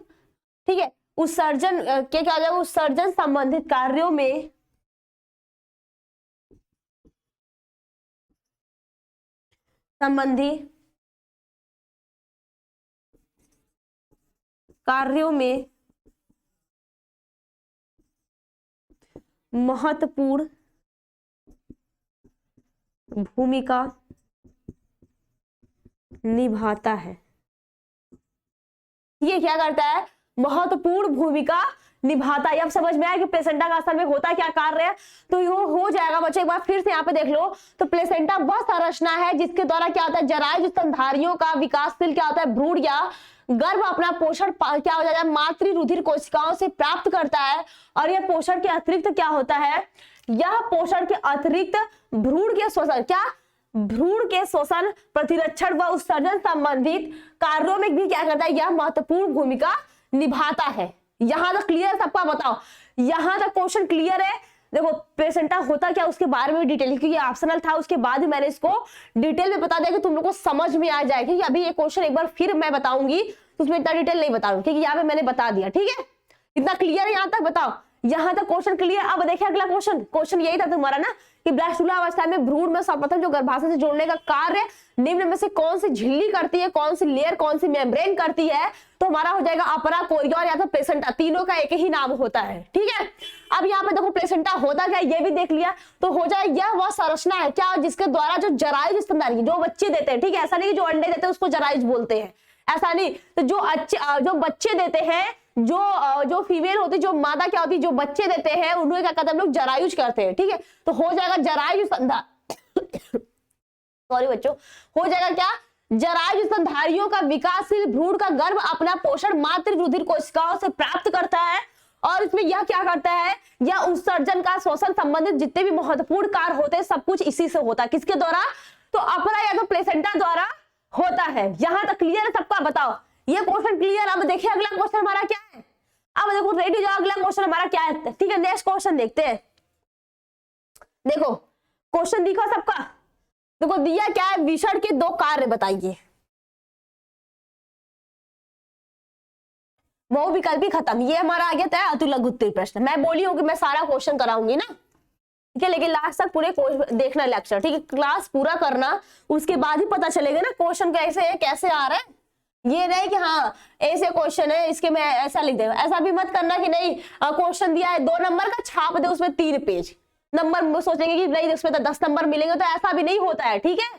[SPEAKER 1] ठीक है, उत्सर्जन क्या क्या जाएगा, उत्सर्जन संबंधित कार्यों में संबंधी कार्यों में महत्वपूर्ण भूमिका निभाता है। ये क्या करता है, महत्वपूर्ण भूमिका निभाता है। अब समझ में आया कि प्लेसेंटा का असल में होता क्या कार्य है, तो ये हो जाएगा बच्चों। एक बार फिर से यहाँ पे देख लो, तो प्लेसेंटा वह संरचना है जिसके द्वारा क्या होता है, जरायुज स्तनधारियों का विकासशील क्या होता है, भ्रूण या गर्भ अपना पोषण क्या हो जाता है, मातृ रुधिर कोशिकाओं से प्राप्त करता है। और यह पोषण के अतिरिक्त क्या होता है, यह पोषण के अतिरिक्त भ्रूण के श्वसन, क्या, भ्रूण के श्वसन प्रतिरक्षण व उत्सर्जन संबंधित कार्यों में भी क्या करता है, यह महत्वपूर्ण भूमिका निभाता है। यहां तक क्लियर, सबका बताओ, यहां तक क्वेश्चन क्लियर है। देखो प्लेसेंटा होता क्या उसके बारे में डिटेल, क्योंकि ये ऑप्शनल था, उसके बाद ही मैंने इसको डिटेल में बता दिया कि तुम लोग को समझ में आ जाए। क्योंकि अभी ये क्वेश्चन एक बार फिर मैं बताऊंगी तो उसमें इतना डिटेल नहीं बताऊंगी, क्योंकि यहाँ पे मैंने बता दिया। ठीक है, इतना क्लियर है यहाँ तक, बताओ यहाँ तक क्वेश्चन क्लियर। अब देखिए अगला क्वेश्चन यही था तुम्हारा ना, कि ब्लास्टुला अवस्था में भ्रूण में सर्वप्रथम जो गर्भाशय से जोड़ने का कार्य निम्न में से कौन सी झिल्ली करती है, कौन सी लेयर, कौन सी मेम्ब्रेन करती है, तो हमारा हो जाएगा अपरा, कोरिया और या तो प्लेसेंटा, तीनों का एक ही नाम होता है। ठीक है, अब यहाँ पे देखो प्लेसेंटा होता क्या, ये भी देख लिया, तो हो जाए यह वह संरचना है क्या, जिसके द्वारा जो जरायुज स्तनधारी जो बच्चे देते हैं, ठीक है, ऐसा नहीं कि जो अंडे देते हैं उसको जरायुज बोलते हैं, ऐसा नहीं, तो जो बच्चे देते हैं, जो फीमेल होती, जो मादा क्या होती, जो बच्चे देते हैं, उन्हें क्या कहते हैं हम लोग, जरायुज करते हैं। ठीक है, तो हो जाएगा जरायुज सॉरी बच्चों, हो जाएगा क्या, जरायुज स्तनधारियों का विकासशील भ्रूण का गर्भ अपना पोषण मातृ रुधिर कोशिकाओं से प्राप्त करता है। और इसमें यह क्या करता है, यह उत्सर्जन का श्वसन संबंधित जितने भी महत्वपूर्ण कार्य होते हैं सब कुछ इसी से होता है। किसके द्वारा, तो अपरा या तो प्लेसेंटा द्वारा होता है। यहां तक क्लियर है सबका, बताओ ये क्वेश्चन क्लियर। अब देखिए अगला क्वेश्चन हमारा क्या है, अब देखो रेडी जाओ, अगला क्वेश्चन हमारा क्या है। ठीक है, नेक्स्ट क्वेश्चन देखते हैं। देखो क्वेश्चन दिखा सबका, देखो दिया क्या है, विषण के दो कार्य बताइए। बहुविकल्पी खत्म, ये हमारा आ गया था अतुलक उत्तरी प्रश्न। मैं बोली हूँ कि मैं सारा क्वेश्चन कराऊंगी ना, ठीक है, लेकिन लास्ट तक पूरे देखना लेक्चर। ठीक है, क्लास पूरा करना, उसके बाद ही पता चलेगा ना क्वेश्चन कैसे आ रहा है। ये नहीं कि हाँ ऐसे क्वेश्चन है इसके मैं ऐसा लिख देगा, ऐसा भी मत करना कि नहीं क्वेश्चन दिया है 2 नंबर का छाप दे उसमें 3 पेज नंबर, सोचेंगे कि नहीं उसमें तो 10 नंबर मिलेंगे, तो ऐसा भी नहीं होता है। ठीक है,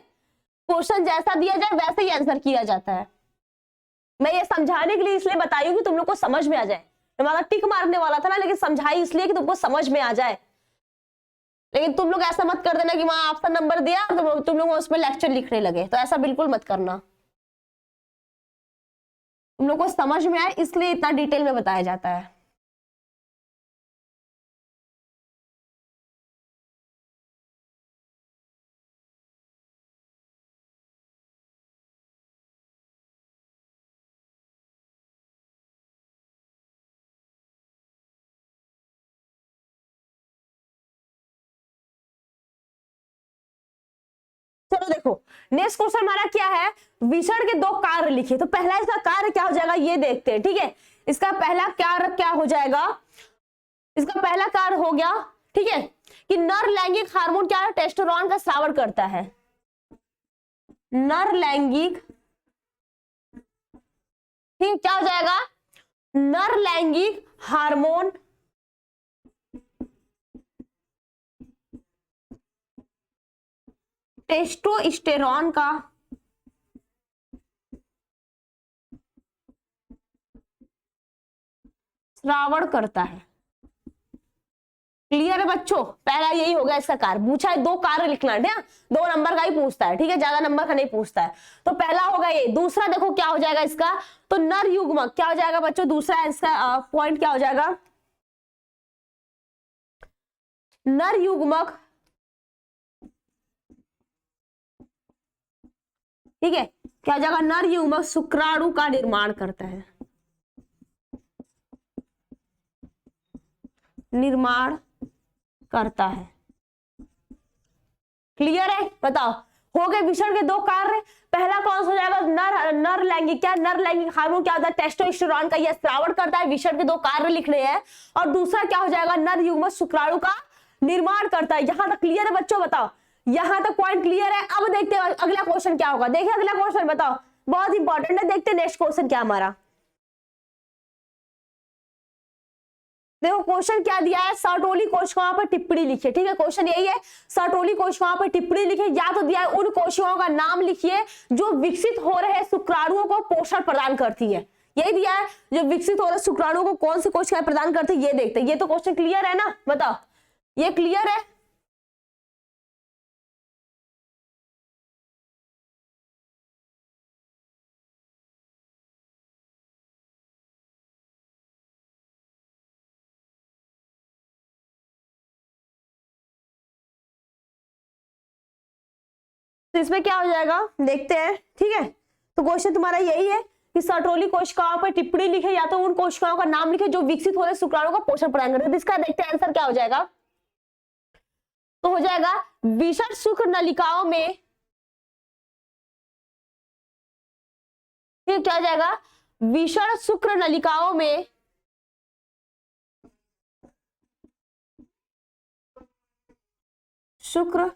[SPEAKER 1] क्वेश्चन जैसा दिया जाए वैसे ही आंसर किया जाता है। मैं ये समझाने के लिए इसलिए बताई हूँ कि तुम लोग को समझ में आ जाए। हमारा टिक मारने वाला था ना, लेकिन समझाई इसलिए कि तुमको समझ में आ जाए। लेकिन तुम लोग ऐसा मत कर देना कि वहां ऑप्शन नंबर दिया तो तुम लोग उसमें लेक्चर लिखने लगे, तो ऐसा बिल्कुल मत करना। तुम लोग को समझ में आए इसलिए इतना डिटेल में बताया जाता है। चलो देखो नेक्स्ट क्वेश्चन हमारा क्या है, विषण के दो कार्य लिखिए। तो पहला इसका कार्य क्या हो जाएगा ये देखते हैं, ठीक है। इसका पहला कार्य क्या हो जाएगा, इसका पहला कार्य हो गया, ठीक है, कि नर लैंगिक हार्मोन क्या है, टेस्टोस्टेरोन का स्रावण करता है। नर लैंगिक, ठीक, क्या हो जाएगा, नर लैंगिक हार्मोन टेस्टोस्टेरोन का स्रावण करता है। क्लियर है बच्चों, पहला यही होगा इसका कार्य। पूछा है दो कार्य लिखना है, 2 नंबर का ही पूछता है, ठीक है, ज्यादा नंबर का नहीं पूछता है। तो पहला होगा ये। दूसरा देखो क्या हो जाएगा इसका, तो नर युग्मक क्या हो जाएगा बच्चों, दूसरा इसका पॉइंट क्या हो जाएगा, नर युग्मक, ठीक है, क्या हो जाएगा, नर युग्मक शुक्राणु का निर्माण करता है, निर्माण करता है। क्लियर है, बताओ हो गए विषण के दो कार्य। पहला कौन सा हो जाएगा, नर लैंगिक, क्या नर लैंगिक हार्मोन क्या होता है, टेस्टोस्टेरोन का यह स्रावण करता है। विषण के दो कार्य लिखने हैं। और दूसरा क्या हो जाएगा, नर युग्मक शुक्राणु का निर्माण करता है। यहां तक क्लियर है बच्चों, बताओ यहां तक पॉइंट क्लियर है। अब देखते हैं अगला क्वेश्चन क्या होगा। देखिए अगला क्वेश्चन बताओ, बहुत इंपॉर्टेंट है। देखते हैं नेक्स्ट क्वेश्चन क्या हमारा। देखो क्वेश्चन क्या दिया है, सर्टोली कोशिकाओं पर टिप्पणी लिखिए। ठीक है, क्वेश्चन यही है, सर्टोली कोशिकाओं पर टिप्पणी लिखिए। या तो दिया है उन कोशिकाओं का नाम लिखिए जो विकसित हो रहे शुक्राणुओं को पोषण प्रदान करती है। यही दिया है, जो विकसित हो रहे शुक्राणुओं को कौन सी कोशिकाएं प्रदान करती है, ये देखते हैं। ये तो क्वेश्चन क्लियर है ना, बताओ ये क्लियर है। तो इसमें क्या हो जाएगा देखते हैं, ठीक है। तो क्वेश्चन तुम्हारा यही है कि सर्टोली कोशिकाओं पर टिप्पणी लिखे, या तो उन कोशिकाओं का नाम लिखे जो विकसित हो रहे शुक्राणुओं का पोषण प्रदान करते हैं। इसका देखते हैं आंसर क्या हो जाएगा। तो हो जाएगा विषण शुक्र नलिकाओं में, क्या हो जाएगा, विषण शुक्र नलिकाओं में शुक्र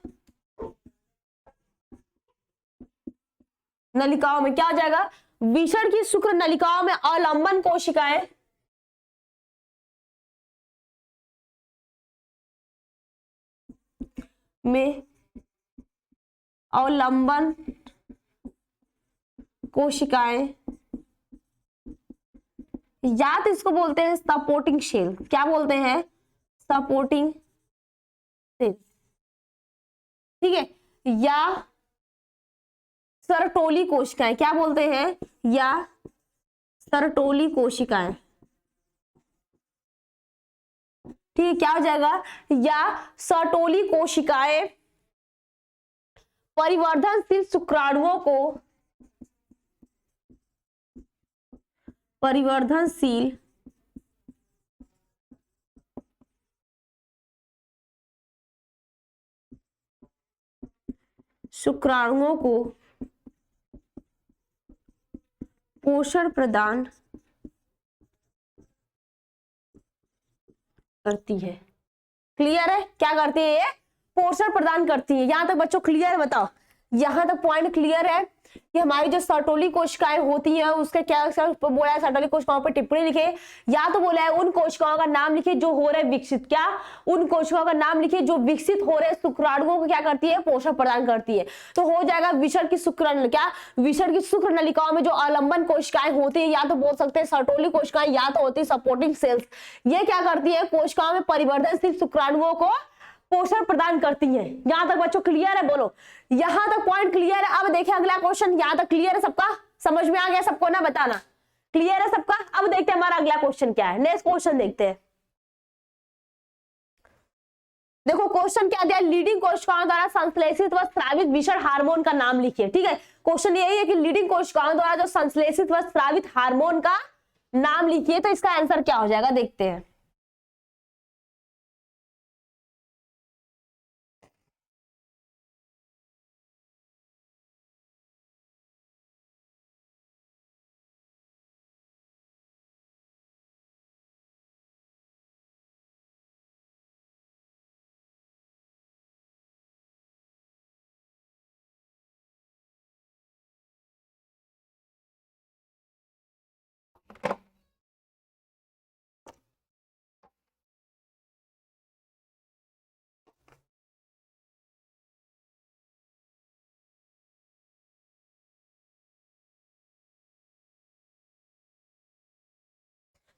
[SPEAKER 1] नलिकाओं में क्या हो जाएगा, विषण की शुक्र नलिकाओं में अवलंबन कोशिकाएं में अवलंबन कोशिकाएं, या तो इसको बोलते हैं सपोर्टिंग सेल। क्या बोलते हैं, सपोर्टिंग सेल, ठीक है, या सर्टोली कोशिकाएं। क्या बोलते हैं, या सर्टोली कोशिकाएं, ठीक है। क्या हो जाएगा, या सर्टोली कोशिकाएं परिवर्धनशील शुक्राणुओं को, परिवर्धनशील शुक्राणुओं को पोषण प्रदान करती है। क्लियर है, क्या करती है ये, पोषण प्रदान करती है। यहां तक बच्चों क्लियर है, बताओ यहां तक पॉइंट क्लियर है कि हमारी जो सर्टोली कोशिकाएं होती हैं उसके क्या बोला है, सर्टोली कोशिकाओं पर टिप्पणी लिखे, या तो बोला है उन कोशिकाओं का नाम लिखिए जो हो रहे विकसित, क्या उन कोशिकाओं का नाम लिखिए जो विकसित हो रहे शुक्राणुओं को क्या करती है, पोषण प्रदान करती है। तो हो जाएगा विषण की शुक्र, क्या विषण की शुक्र नलिकाओं में जो अवलंबन कोशिकाएं होती है, या तो बोल सकते हैं सर्टोली कोशिकाएं, या तो होती है सपोर्टिंग सेल्स। ये क्या करती है, कोशिकाओं में परिवर्तनशील शुक्राणुओं को पोषण प्रदान करती हैं। यहां तक बच्चों क्लियर है? बोलो, यहां तक पॉइंट क्लियर है? अब देखिए अगला क्वेश्चन, यहां तक क्लियर है सबका? समझ में आ गया सबको ना? बताना क्लियर है सबका? अब देखते हैं हमारा अगला क्वेश्चन क्या है। नेक्स्ट क्वेश्चन देखते हैं। देखो क्वेश्चन क्या दिया, लीडिंग कोशिकाओं द्वारा संश्लेषित व स्रावित विषण हार्मोन का नाम लिखिए। ठीक है, क्वेश्चन यही है कि लीडिंग कोशिकाओं द्वारा जो संश्लेषित व स्रावित हार्मोन का नाम लिखिए। तो इसका आंसर क्या हो जाएगा, देखते हैं।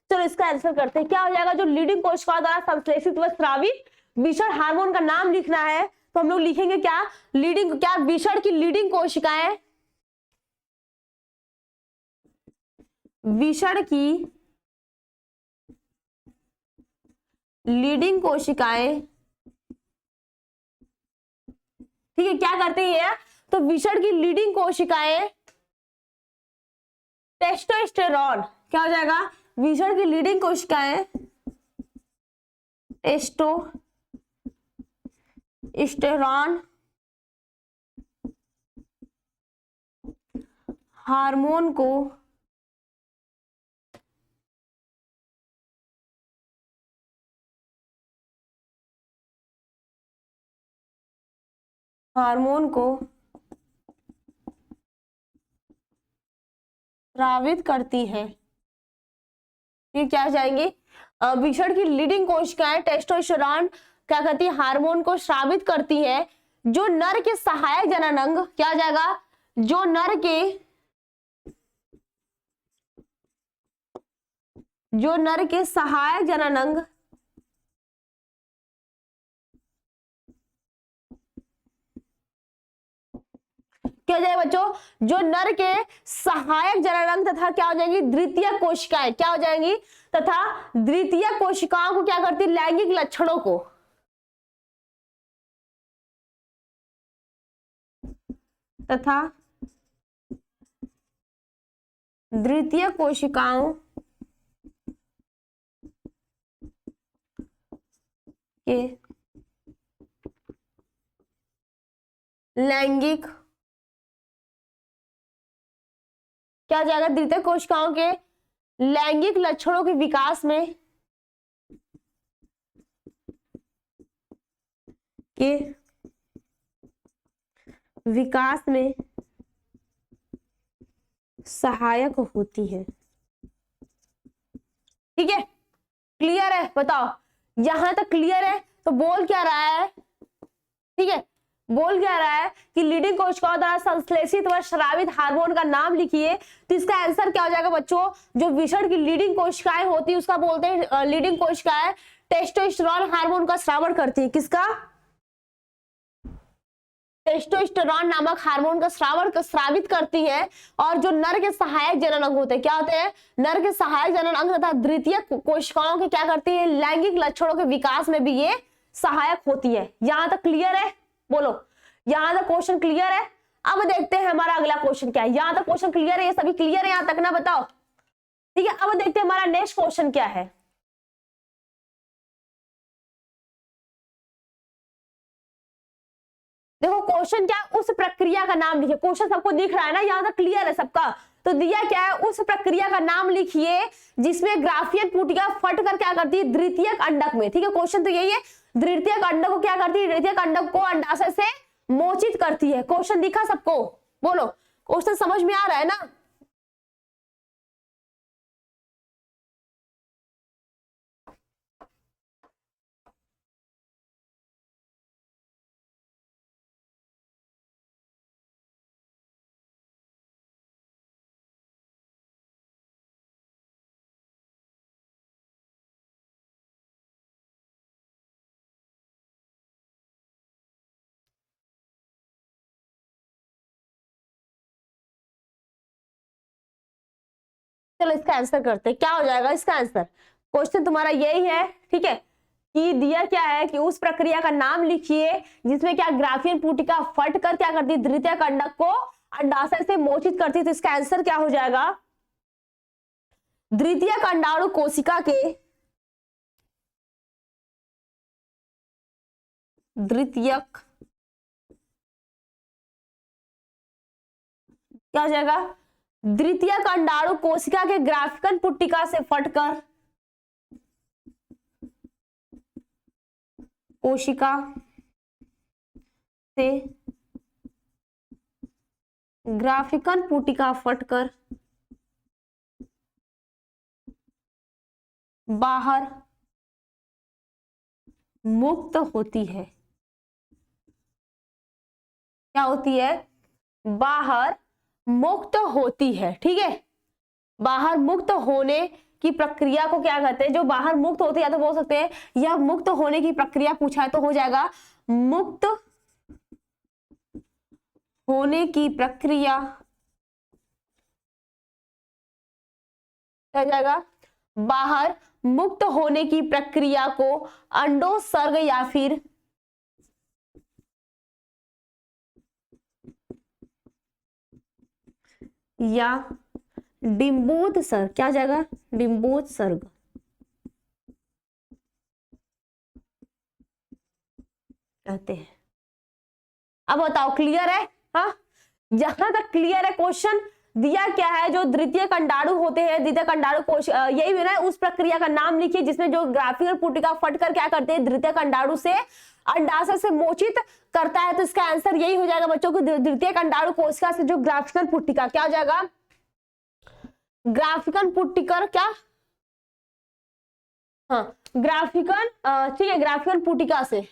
[SPEAKER 1] चलो इसका आंसर करते हैं। क्या हो जाएगा, जो लीडिंग कोशिकाओं द्वारा संश्लेषित व स्रावित विषण हार्मोन का नाम लिखना है। तो हम लोग लिखेंगे क्या, लीडिंग, क्या विषण की लीडिंग कोशिकाएं, विषण की लीडिंग कोशिकाएं। ठीक है, क्या करते हैं, तो विषण की लीडिंग कोशिकाएं टेस्टोस्टेरॉन, क्या हो जाएगा, विषण की लीडिंग कोशिकाएं टेस्टोस्टेरॉन हार्मोन को स्रावित करती है। ये क्या जाएंगे, विषण की लीडिंग कोशिकाएं टेस्टोस्टेरॉन क्या करती है, हार्मोन को स्रावित करती है, जो नर के सहायक जनन अंग, क्या हो जाएगा, जो नर के सहायक जनन अंग क्या हो जाएगा बच्चों, जो नर के सहायक जनन अंग तथा क्या हो जाएगी, द्वितीय कोशिकाएं, क्या हो जाएंगी, तथा द्वितीय कोशिकाओं को क्या करती है, लैंगिक लक्षणों को, तथा द्वितीय कोशिकाओं के लैंगिक, क्या हो जाएगा, द्वितीय कोशिकाओं के लैंगिक लक्षणों के विकास में सहायक होती है। ठीक है, क्लियर है? बताओ, यहां तक क्लियर है? तो बोल क्या रहा है, ठीक है, बोल क्या रहा है कि लीडिंग कोशिकाओं द्वारा संश्लेषित व स्रावित हार्मोन का नाम लिखिए। तो इसका आंसर क्या हो जाएगा बच्चों, जो विषण की लीडिंग कोशिकाएं होती है उसका बोलते हैं लीडिंग कोशिकाएं टेस्टोस्टेरोन हार्मोन का स्रावण करती है। किसका, टेस्टोस्टेरोन नामक हार्मोन का स्रावित करती है। और जो नर के सहायक जनन अंग होते हैं, क्या होते हैं, नर के सहायक जनन अंग तथा द्वितीय कोशिकाओं के क्या करती है, लैंगिक लक्षणों के विकास में भी ये सहायक होती है। यहां तक क्लियर है? बोलो, यहां तक क्वेश्चन क्लियर है? अब देखते हैं हमारा अगला क्वेश्चन क्या है। यहां तक क्वेश्चन क्लियर है? ये सभी क्लियर है यहां तक ना? बताओ। ठीक है, अब देखते हैं हमारा नेक्स्ट क्वेश्चन क्या है। देखो क्वेश्चन क्या है, उस प्रक्रिया का नाम लिखिए। क्वेश्चन सबको दिख रहा है ना, यहां तक क्लियर है सबका? तो दिया क्या है, उस प्रक्रिया का नाम लिखिए जिसमें ग्राफियन पुटिका फट कर क्या करती है, द्वितीयक अंडक में। ठीक है, क्वेश्चन तो यही है, द्वितीयक अंडक को क्या करती है, द्वितीयक अंडक को अंडाशय से मोचित करती है। क्वेश्चन दिखा सबको? बोलो, क्वेश्चन समझ में आ रहा है ना? चलो इसका आंसर करते हैं, क्या हो जाएगा इसका आंसर। क्वेश्चन तुम्हारा यही है, ठीक है, कि दिया क्या है कि उस प्रक्रिया का नाम लिखिए जिसमें क्या ग्राफीन पुटिका फट कर क्या करती है, द्वितीय कंडक को अंडाशय से मोचित करती है। तो इसका आंसर क्या हो जाएगा, द्वितीय कंडाणु कोशिका के द्वितीयक क्या हो जाएगा, द्वितीय कंडाणु कोशिका के ग्राफिकन पुट्टिका से फटकर कोशिका से ग्राफिकन पुटिका फटकर बाहर मुक्त होती है। क्या होती है, बाहर मुक्त होती है, ठीक है। बाहर मुक्त होने की प्रक्रिया को क्या कहते हैं, जो बाहर मुक्त होती है, या तो बोल सकते हैं यह मुक्त होने की प्रक्रिया पूछा है तो हो जाएगा मुक्त होने की प्रक्रिया, क्या जाएगा, बाहर मुक्त होने की प्रक्रिया को अंडोत्सर्ग या डिंबोत्सर्ग, क्या जाएगा, डिंबोत्सर्ग कहते हैं। अब बताओ क्लियर है, हाँ, जहां तक क्लियर है क्वेश्चन दिया क्या है, जो द्वितीय कंडाणु होते हैं, द्वितीय कंडाणु कोश यही है ना, उस प्रक्रिया का नाम लिखिए जिसमें जो ग्राफिकल पुटिका फटकर क्या करते हैं, द्वितीय कंडाणु से अंडाशय से मोचित करता है। तो इसका आंसर यही हो जाएगा बच्चों को, द्वितीय कंडाणु कोशिका से जो ग्राफिकल पुटिका क्या हो जाएगा, ग्राफिकल पुटिकर क्या, हाँ ग्राफिकल, ठीक है, ग्राफिकल पुटिका से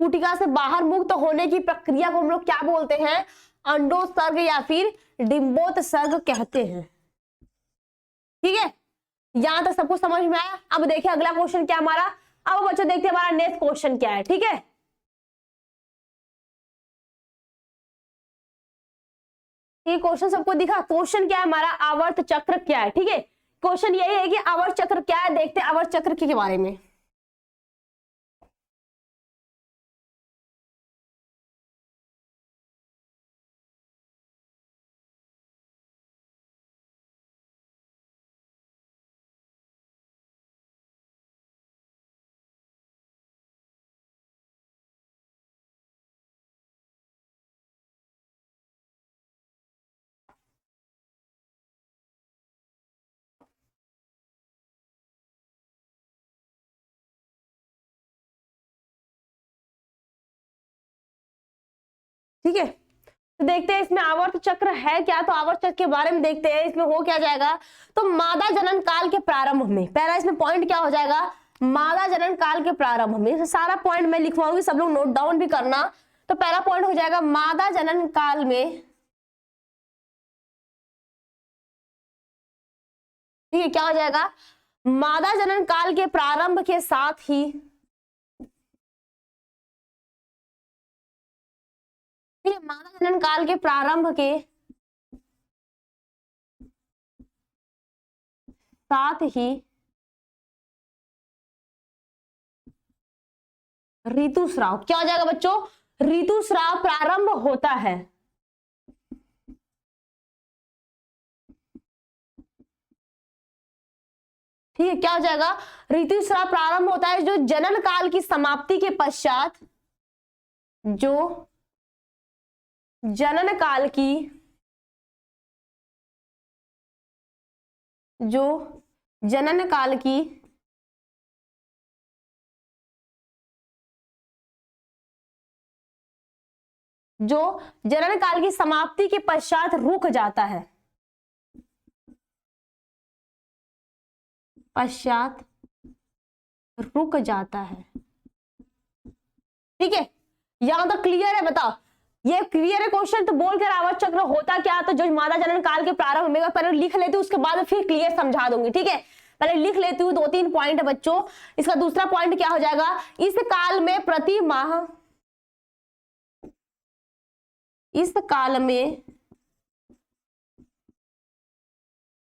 [SPEAKER 1] पुटिका से बाहर मुक्त होने की प्रक्रिया को हम लोग क्या बोलते हैं, अंडोत्सर्ग या फिर डिंबोत्सर्ग कहते हैं। ठीक है, यहां तक सबको समझ में आया। अब देखिए अगला क्वेश्चन क्या हमारा, अब बच्चों देखते हैं हमारा नेक्स्ट क्वेश्चन क्या है। ठीक है, ये क्वेश्चन सबको दिखा, क्वेश्चन क्या है हमारा, आवर्त चक्र क्या है। ठीक है, क्वेश्चन यही है कि आवर्त चक्र क्या है, देखते हैं आवर्त चक्र के बारे में। ठीक है, तो देखते हैं इसमें आवर्त चक्र है क्या, तो आवर्त चक्र के बारे में देखते हैं इसमें हो क्या जाएगा। तो मादा जनन काल के प्रारंभ में, पहला इसमें पॉइंट क्या हो जाएगा, मादा जनन काल के प्रारंभ में, सारा पॉइंट मैं लिखवाऊंगी, सब लोग नोट डाउन भी करना। तो पहला पॉइंट हो जाएगा मादा जनन काल में, ठीक है, क्या हो जाएगा, मादा जनन काल के प्रारंभ के साथ ही, ठीक है, मादा जनन काल के प्रारंभ के साथ ही ऋतुस्राव, क्या हो जाएगा बच्चों, ऋतुस्राव प्रारंभ होता है। ठीक है, क्या हो जाएगा, ऋतुस्राव प्रारंभ होता है जो जनन काल की समाप्ति के पश्चात, जो जनन काल की, जो जनन काल की जो जनन काल की समाप्ति के पश्चात रुक जाता है, पश्चात रुक जाता है। ठीक है, यहां तक क्लियर है, बताओ ये क्लियर है क्वेश्चन। तो बोलकर आवर्त चक्र होता क्या, तो जो मादा जनन काल के प्रारंभ में, पहले लिख लेती हूँ उसके बाद फिर क्लियर समझा दूंगी। ठीक है, पहले लिख लेती हूँ, 2-3 पॉइंट बच्चों। इसका दूसरा पॉइंट क्या हो जाएगा, इस काल में प्रति माह, इस काल में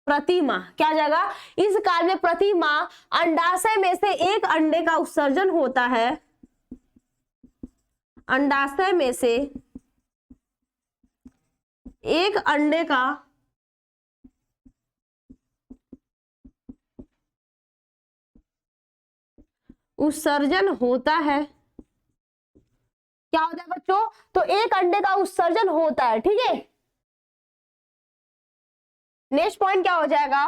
[SPEAKER 1] प्रतिमा क्या हो जाएगा, इस काल में प्रतिमा अंडाशय में से एक अंडे का उत्सर्जन होता है, अंडाशय में से एक अंडे का उत्सर्जन होता है। क्या होता है बच्चों, तो एक अंडे का उत्सर्जन होता है, ठीक है। नेक्स्ट पॉइंट क्या हो जाएगा,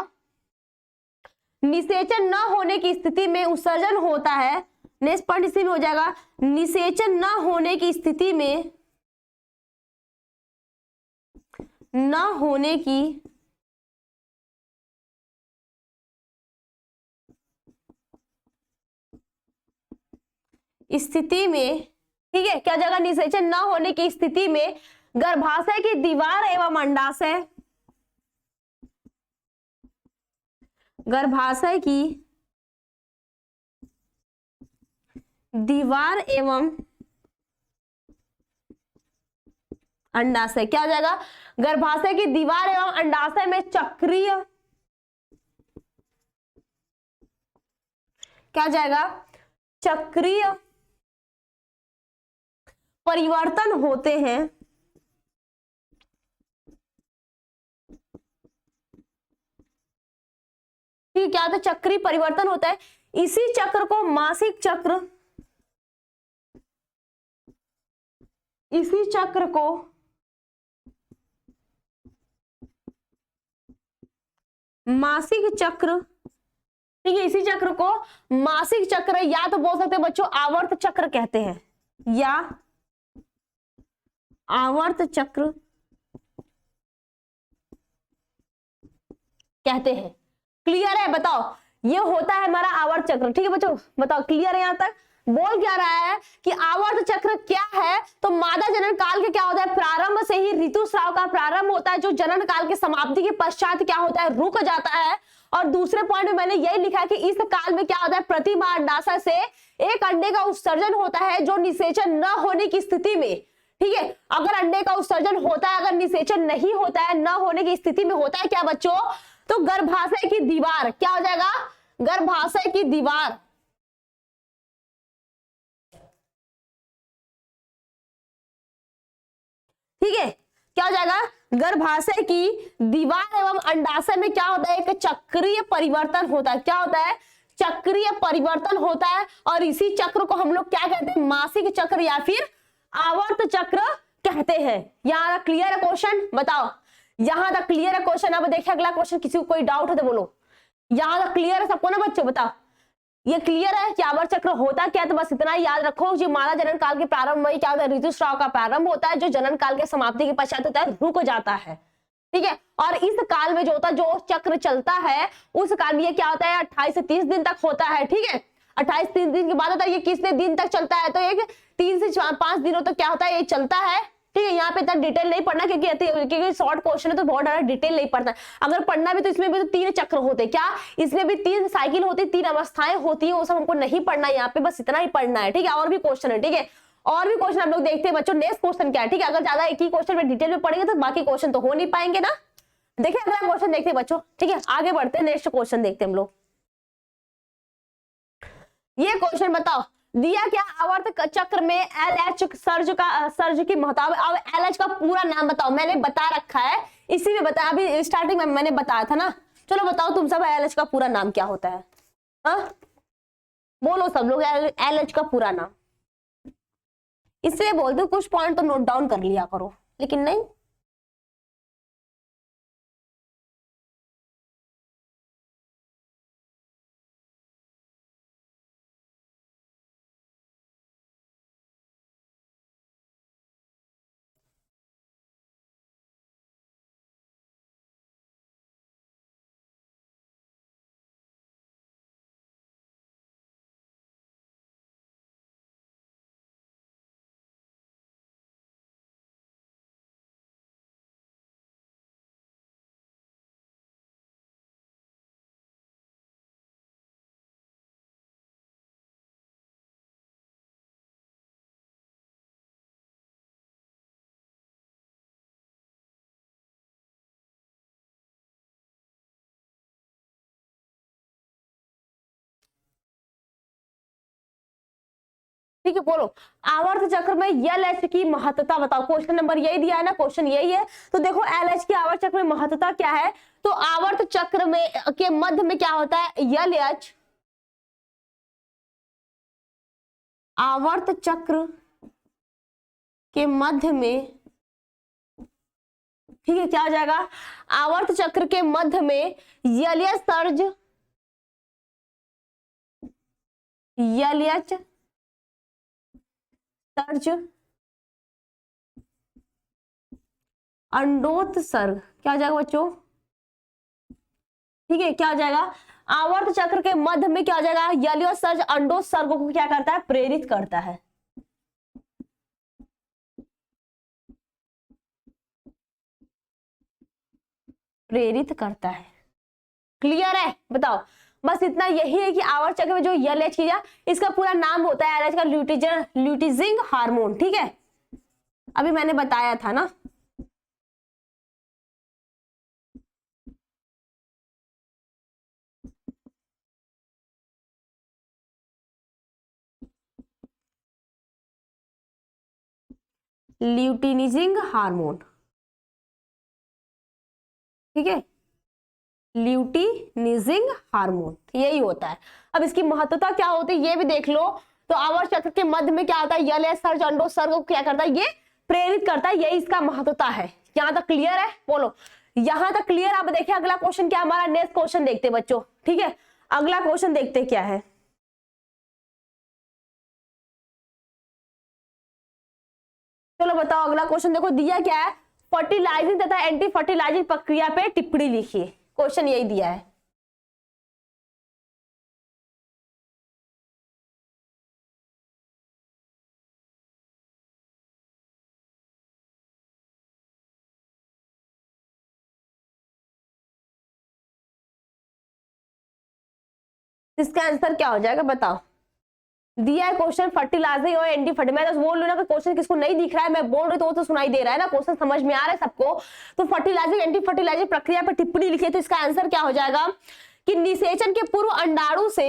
[SPEAKER 1] निषेचन न होने की स्थिति में उत्सर्जन होता है। नेक्स्ट पॉइंट इसी में हो जाएगा, निषेचन न होने की स्थिति में, न होने की स्थिति में, ठीक है, क्या जगह निषेचन न होने की स्थिति में गर्भाशय की दीवार एवं अंडाशय, गर्भाशय की दीवार एवं अंडाशय, क्या हो जाएगा, गर्भाशय की दीवार एवं अंडाशय में चक्रीय, क्या हो जाएगा, चक्रीय परिवर्तन होते हैं। ठीक, क्या होता है, चक्रीय परिवर्तन होता है। इसी चक्र को मासिक चक्र, इसी चक्र को मासिक चक्र, ठीक है, इसी चक्र को मासिक चक्र या तो बोल सकते हैं बच्चों आवर्त चक्र कहते हैं, या आवर्त चक्र कहते हैं। क्लियर है, बताओ, ये होता है हमारा आवर्त चक्र, ठीक है बच्चों, बताओ क्लियर है। यहां तक बोल क्या रहा है कि आवर्त चक्र क्या है, तो मादा जनन काल के क्या होता है, प्रारंभ से ही ऋतुस्राव का प्रारंभ होता है, जो जनन काल के समाप्ति के पश्चात क्या होता है, रुक जाता है। और दूसरे पॉइंट में मैंने यही लिखा है कि इस काल में क्या होता है, प्रतिमा अंडाशय से एक अंडे का उत्सर्जन होता है, जो निषेचन न होने की स्थिति में, ठीक है, अगर अंडे का उत्सर्जन होता है, अगर निषेचन नहीं होता है, न होने की स्थिति में होता है क्या बच्चों, तो गर्भाशय की दीवार, क्या हो जाएगा, गर्भाशय की दीवार, ठीक है, क्या हो जाएगा, गर्भाशय की दीवार एवं अंडाशय में क्या होता है, एक चक्रीय परिवर्तन होता है। क्या होता है, चक्रीय परिवर्तन होता है। और इसी चक्र को हम लोग क्या कहते हैं, मासिक चक्र या फिर आवर्त चक्र कहते हैं। यहां तक क्लियर है क्वेश्चन, बताओ, यहां तक क्लियर है क्वेश्चन। अब देखिए अगला क्वेश्चन, किसी को कोई डाउट है तो बोलो। यहां तक क्लियर है सबको ना बच्चों, बताओ ये क्लियर है कि आवर्त चक्र होता क्या है, तो बस इतना ही याद रखो, जो मादा जनन काल के प्रारंभ में क्या होता है, ऋतुस्राव का प्रारंभ होता है, जो जनन काल के समाप्ति के पश्चात होता है, रुक जाता है, ठीक है। और इस काल में जो होता है, जो चक्र चलता है, उस काल में ये क्या होता है, 28 से 30 दिन तक होता है, ठीक है। 28 30 दिन के बाद होता है, ये कितने दिन तक चलता है, तो एक 3 से 5 दिनों तक क्या होता है, ये चलता है, ठीक है। यहाँ पे इतना डिटेल नहीं पढ़ना, क्योंकि शॉर्ट क्वेश्चन है तो बहुत ज्यादा डिटेल नहीं पढ़ना है। अगर पढ़ना भी तो इसमें भी तो 3 चक्र होते हैं, क्या इसमें भी 3 साइकिल होती, 3 अवस्थाएं होती है, वो सब हमको नहीं पढ़ना है यहाँ पे, बस इतना ही पढ़ना है, ठीक है। और भी क्वेश्चन है, ठीक है, और भी क्वेश्चन हम लोग देखते हैं बच्चों। नेक्स्ट क्वेश्चन क्या है, ठीक है, अगर ज्यादा एक ही क्वेश्चन में डिटेल में पढ़ेंगे तो बाकी क्वेश्चन तो हो नहीं पाएंगे ना। देखिए अगला क्वेश्चन देखते हैं बच्चों, ठीक है, आगे बढ़ते हैं, नेक्स्ट क्वेश्चन देखते हैं हम लोग। ये क्वेश्चन बताओ, दिया क्या आवर्त चक्र में LH सर्ज की महत्ता। अब LH का पूरा नाम बताओ, मैंने बता रखा है, इसी में बताया, अभी स्टार्टिंग में मैंने बताया था ना। चलो बताओ तुम सब, LH का पूरा नाम क्या होता है, हा? बोलो सब लोग LH का पूरा नाम। इसलिए बोलते हो कुछ पॉइंट तो नोट डाउन कर लिया करो, लेकिन नहीं। ठीक है, बोलो आवर्त चक्र में एलएच की महत्ता बताओ। क्वेश्चन नंबर यही दिया है ना, क्वेश्चन यही है। तो देखो एलएच की आवर्त चक्र में महत्ता क्या है, तो आवर्त चक्र में के मध्य में क्या होता है, एलएच आवर्त चक्र के मध्य में, ठीक है, क्या हो जाएगा, आवर्त चक्र के मध्य में एलएच सर्ज, एलएच सर्ज अंडोत्सर्ग, क्या हो जाएगा बच्चों, ठीक है, क्या हो जाएगा, आवर्त चक्र के मध्य में क्या हो जाएगा, एलएच सर्ज अंडोत्सर्ग को क्या करता है, प्रेरित करता है। प्रेरित करता है। क्लियर है, बताओ, बस इतना यही है कि आवर्त चक्र में जो एलएच किया, इसका पूरा नाम होता है एलएच का ल्यूटिजिंग हार्मोन। ठीक है, अभी मैंने बताया था ना। ल्यूटिनिजिंग हार्मोन, ठीक है, ल्यूटिनिजिंग हार्मोन यही होता है। अब इसकी महत्वता क्या होती है ये भी देख लो। तो आवर्त चक्र के मध्य में क्या होता है, एलएच सर्ज अंडोत्सर्ग को क्या करता है, ये प्रेरित करता है, यही इसका महत्वता है। यहां तक क्लियर है, बोलो यहां तक क्लियर। अब देखिए अगला क्वेश्चन क्या, हमारा नेक्स्ट क्वेश्चन देखते बच्चों। ठीक है, अगला क्वेश्चन देखते क्या है। चलो बताओ अगला क्वेश्चन, देखो दिया क्या है, फर्टिलाइजिंग तथा एंटी फर्टिलाइजिंग प्रक्रिया पे टिप्पणी लिखिए। क्वेश्चन यही दिया है। इसका आंसर क्या हो जाएगा बताओ। दिया है क्वेश्चन फर्टिलाइजिंग और एंटी फर्टिलाइजिंग। मैं तो बोल रही हूँ ना कि क्वेश्चन किसको नहीं दिख रहा है, मैं बोल रही तो वो तो सुनाई दे रहा है ना, क्वेश्चन समझ में आ रहा है सबको। तो फर्टिलाइजिंग एंटी फर्टिलाइजिंग प्रक्रिया पर टिप्पणी लिखिए। तो इसका आंसर क्या हो जाएगा कि निषेचन के पूर्व अंडाणु से,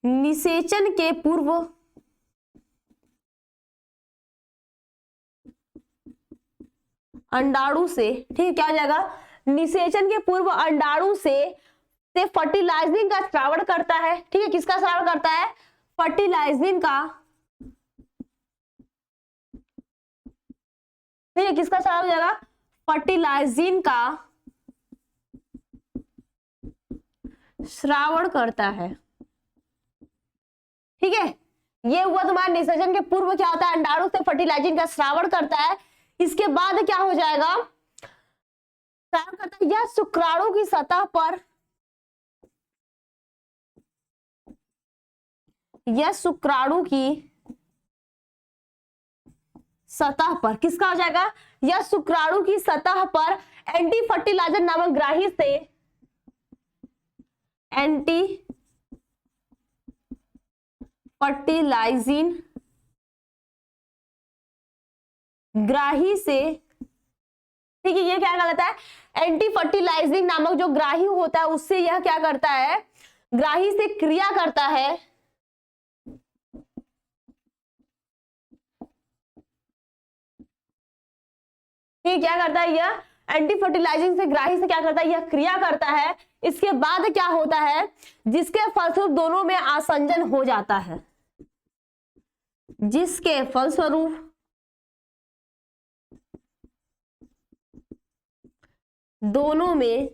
[SPEAKER 1] निषेचन के पूर्व अंडाणु से, ठीक है, क्या हो जाएगा, निषेचन के पूर्व अंडाणु से फर्टिलाइजिंग का स्रावण करता है। ठीक है, किसका स्रावण करता है, फर्टिलाइजिंग का, ठीक है, किसका स्राव हो जाएगा, फर्टिलाइजिंग का श्रावण करता है। ठीक है, ये हुआ तुम्हारा निषेचन के पूर्व क्या होता है, अंडाणु से फर्टिलाइजिंग का श्रावण करता है। इसके बाद क्या हो जाएगा, श्रावण करता है, यह शुक्राणु की सतह पर, यह शुक्राणु की सतह पर, किसका हो जाएगा, यह शुक्राणु की सतह पर एंटी फर्टिलाइजर नामक ग्राही से, एंटी फर्टिलाइजिंग ग्राही से, ठीक है, ये क्या कहलाता है, एंटी फर्टिलाइजिंग नामक जो ग्राही होता है उससे यह क्या करता है, ग्राही से क्रिया करता है, ये क्या करता है, यह एंटी फर्टिलाइजिंग से ग्राही से क्या करता है, यह क्रिया करता है। इसके बाद क्या होता है, जिसके फलस्वरूप दोनों में आसंजन हो जाता है, जिसके फलस्वरूप दोनों में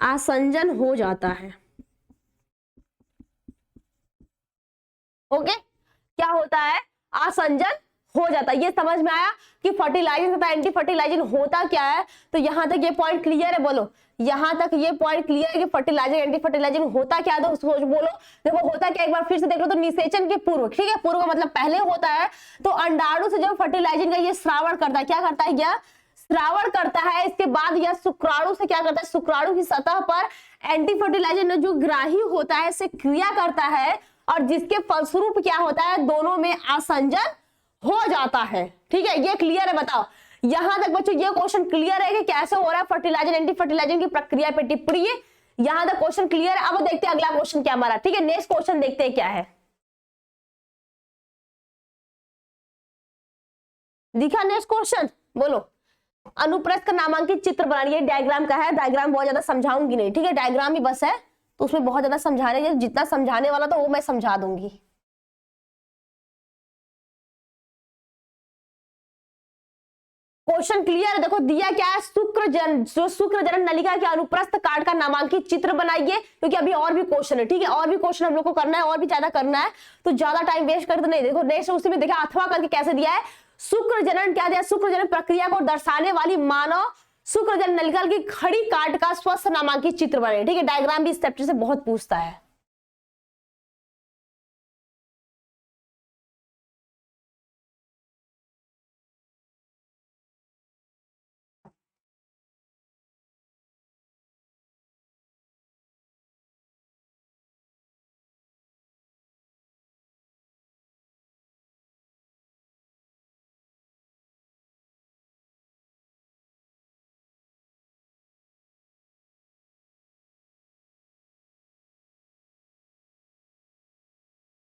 [SPEAKER 1] आसंजन हो जाता है। ओके, क्या होता है, आसंजन हो जाता है। ये समझ में आया कि फर्टिलाइजिंग तथा एंटी फर्टिलाइजिंग होता क्या है। तो यहां तक ये पॉइंट क्लियर है, बोलो यहां तक ये पॉइंट क्लियर है कि फर्टिलाइजिंग एंटी फर्टिलाइजिंग होता क्या है। तो सोच बोलो, देखो होता क्या, एक बार फिर से देख लो। तो निषेचन के पूर्व, ठीक है, पूर्व मतलब पहले होता है। तो अंडाणु से जब फर्टिलाइजिंग का ये श्रावण करता है, क्या करता है, यह श्रावण करता है। इसके बाद यह शुक्राणु से क्या करता है, शुक्राणु की सतह पर एंटी फर्टिलाइजिंग जो ग्राही होता है से क्रिया करता है, और जिसके फलस्वरूप क्या होता है, दोनों में आसंजन हो जाता है। ठीक है, ये क्लियर है, बताओ यहां तक बच्चों ये क्वेश्चन क्लियर है कि कैसे हो रहा है फर्टिलाइजर एंटी फर्टिलाइजर की प्रक्रिया पे टिप्पणी है। यहां तक क्वेश्चन क्लियर है। अब देखते हैं अगला क्वेश्चन क्या हमारा, ठीक है, नेक्स्ट क्वेश्चन देखते हैं क्या है। दिखा नेक्स्ट क्वेश्चन, बोलो। अनुप्रस्थ का नामांकित चित्र बनाइए। डायग्राम का है, डायग्राम बहुत ज्यादा समझाऊंगी नहीं, ठीक है, डायग्राम ही बस है, तो उसमें बहुत ज्यादा समझाने, जितना समझाने वाला तो वो मैं समझा दूंगी। क्वेश्चन क्लियर है। देखो दिया क्या है, शुक्र जनन नलिका के अनुप्रस्थ काट का नामांकित चित्र बनाइए, क्योंकि अभी और भी क्वेश्चन है, ठीक है, और भी क्वेश्चन हम लोग को करना है, और भी ज्यादा करना है, तो ज्यादा टाइम वेस्ट कर तो नहीं। देखो नेक्स्ट उसी में देखा अथवा करके कैसे दिया है, शुक्र जनन क्या दिया, शुक्र जनन प्रक्रिया को दर्शाने वाली मानव शुक्र जनन नलिका की खड़ी काट का स्वस्थ नामांकित चित्र बने, ठीक है। डायग्राम भी इस चैप्टर से बहुत पूछता है।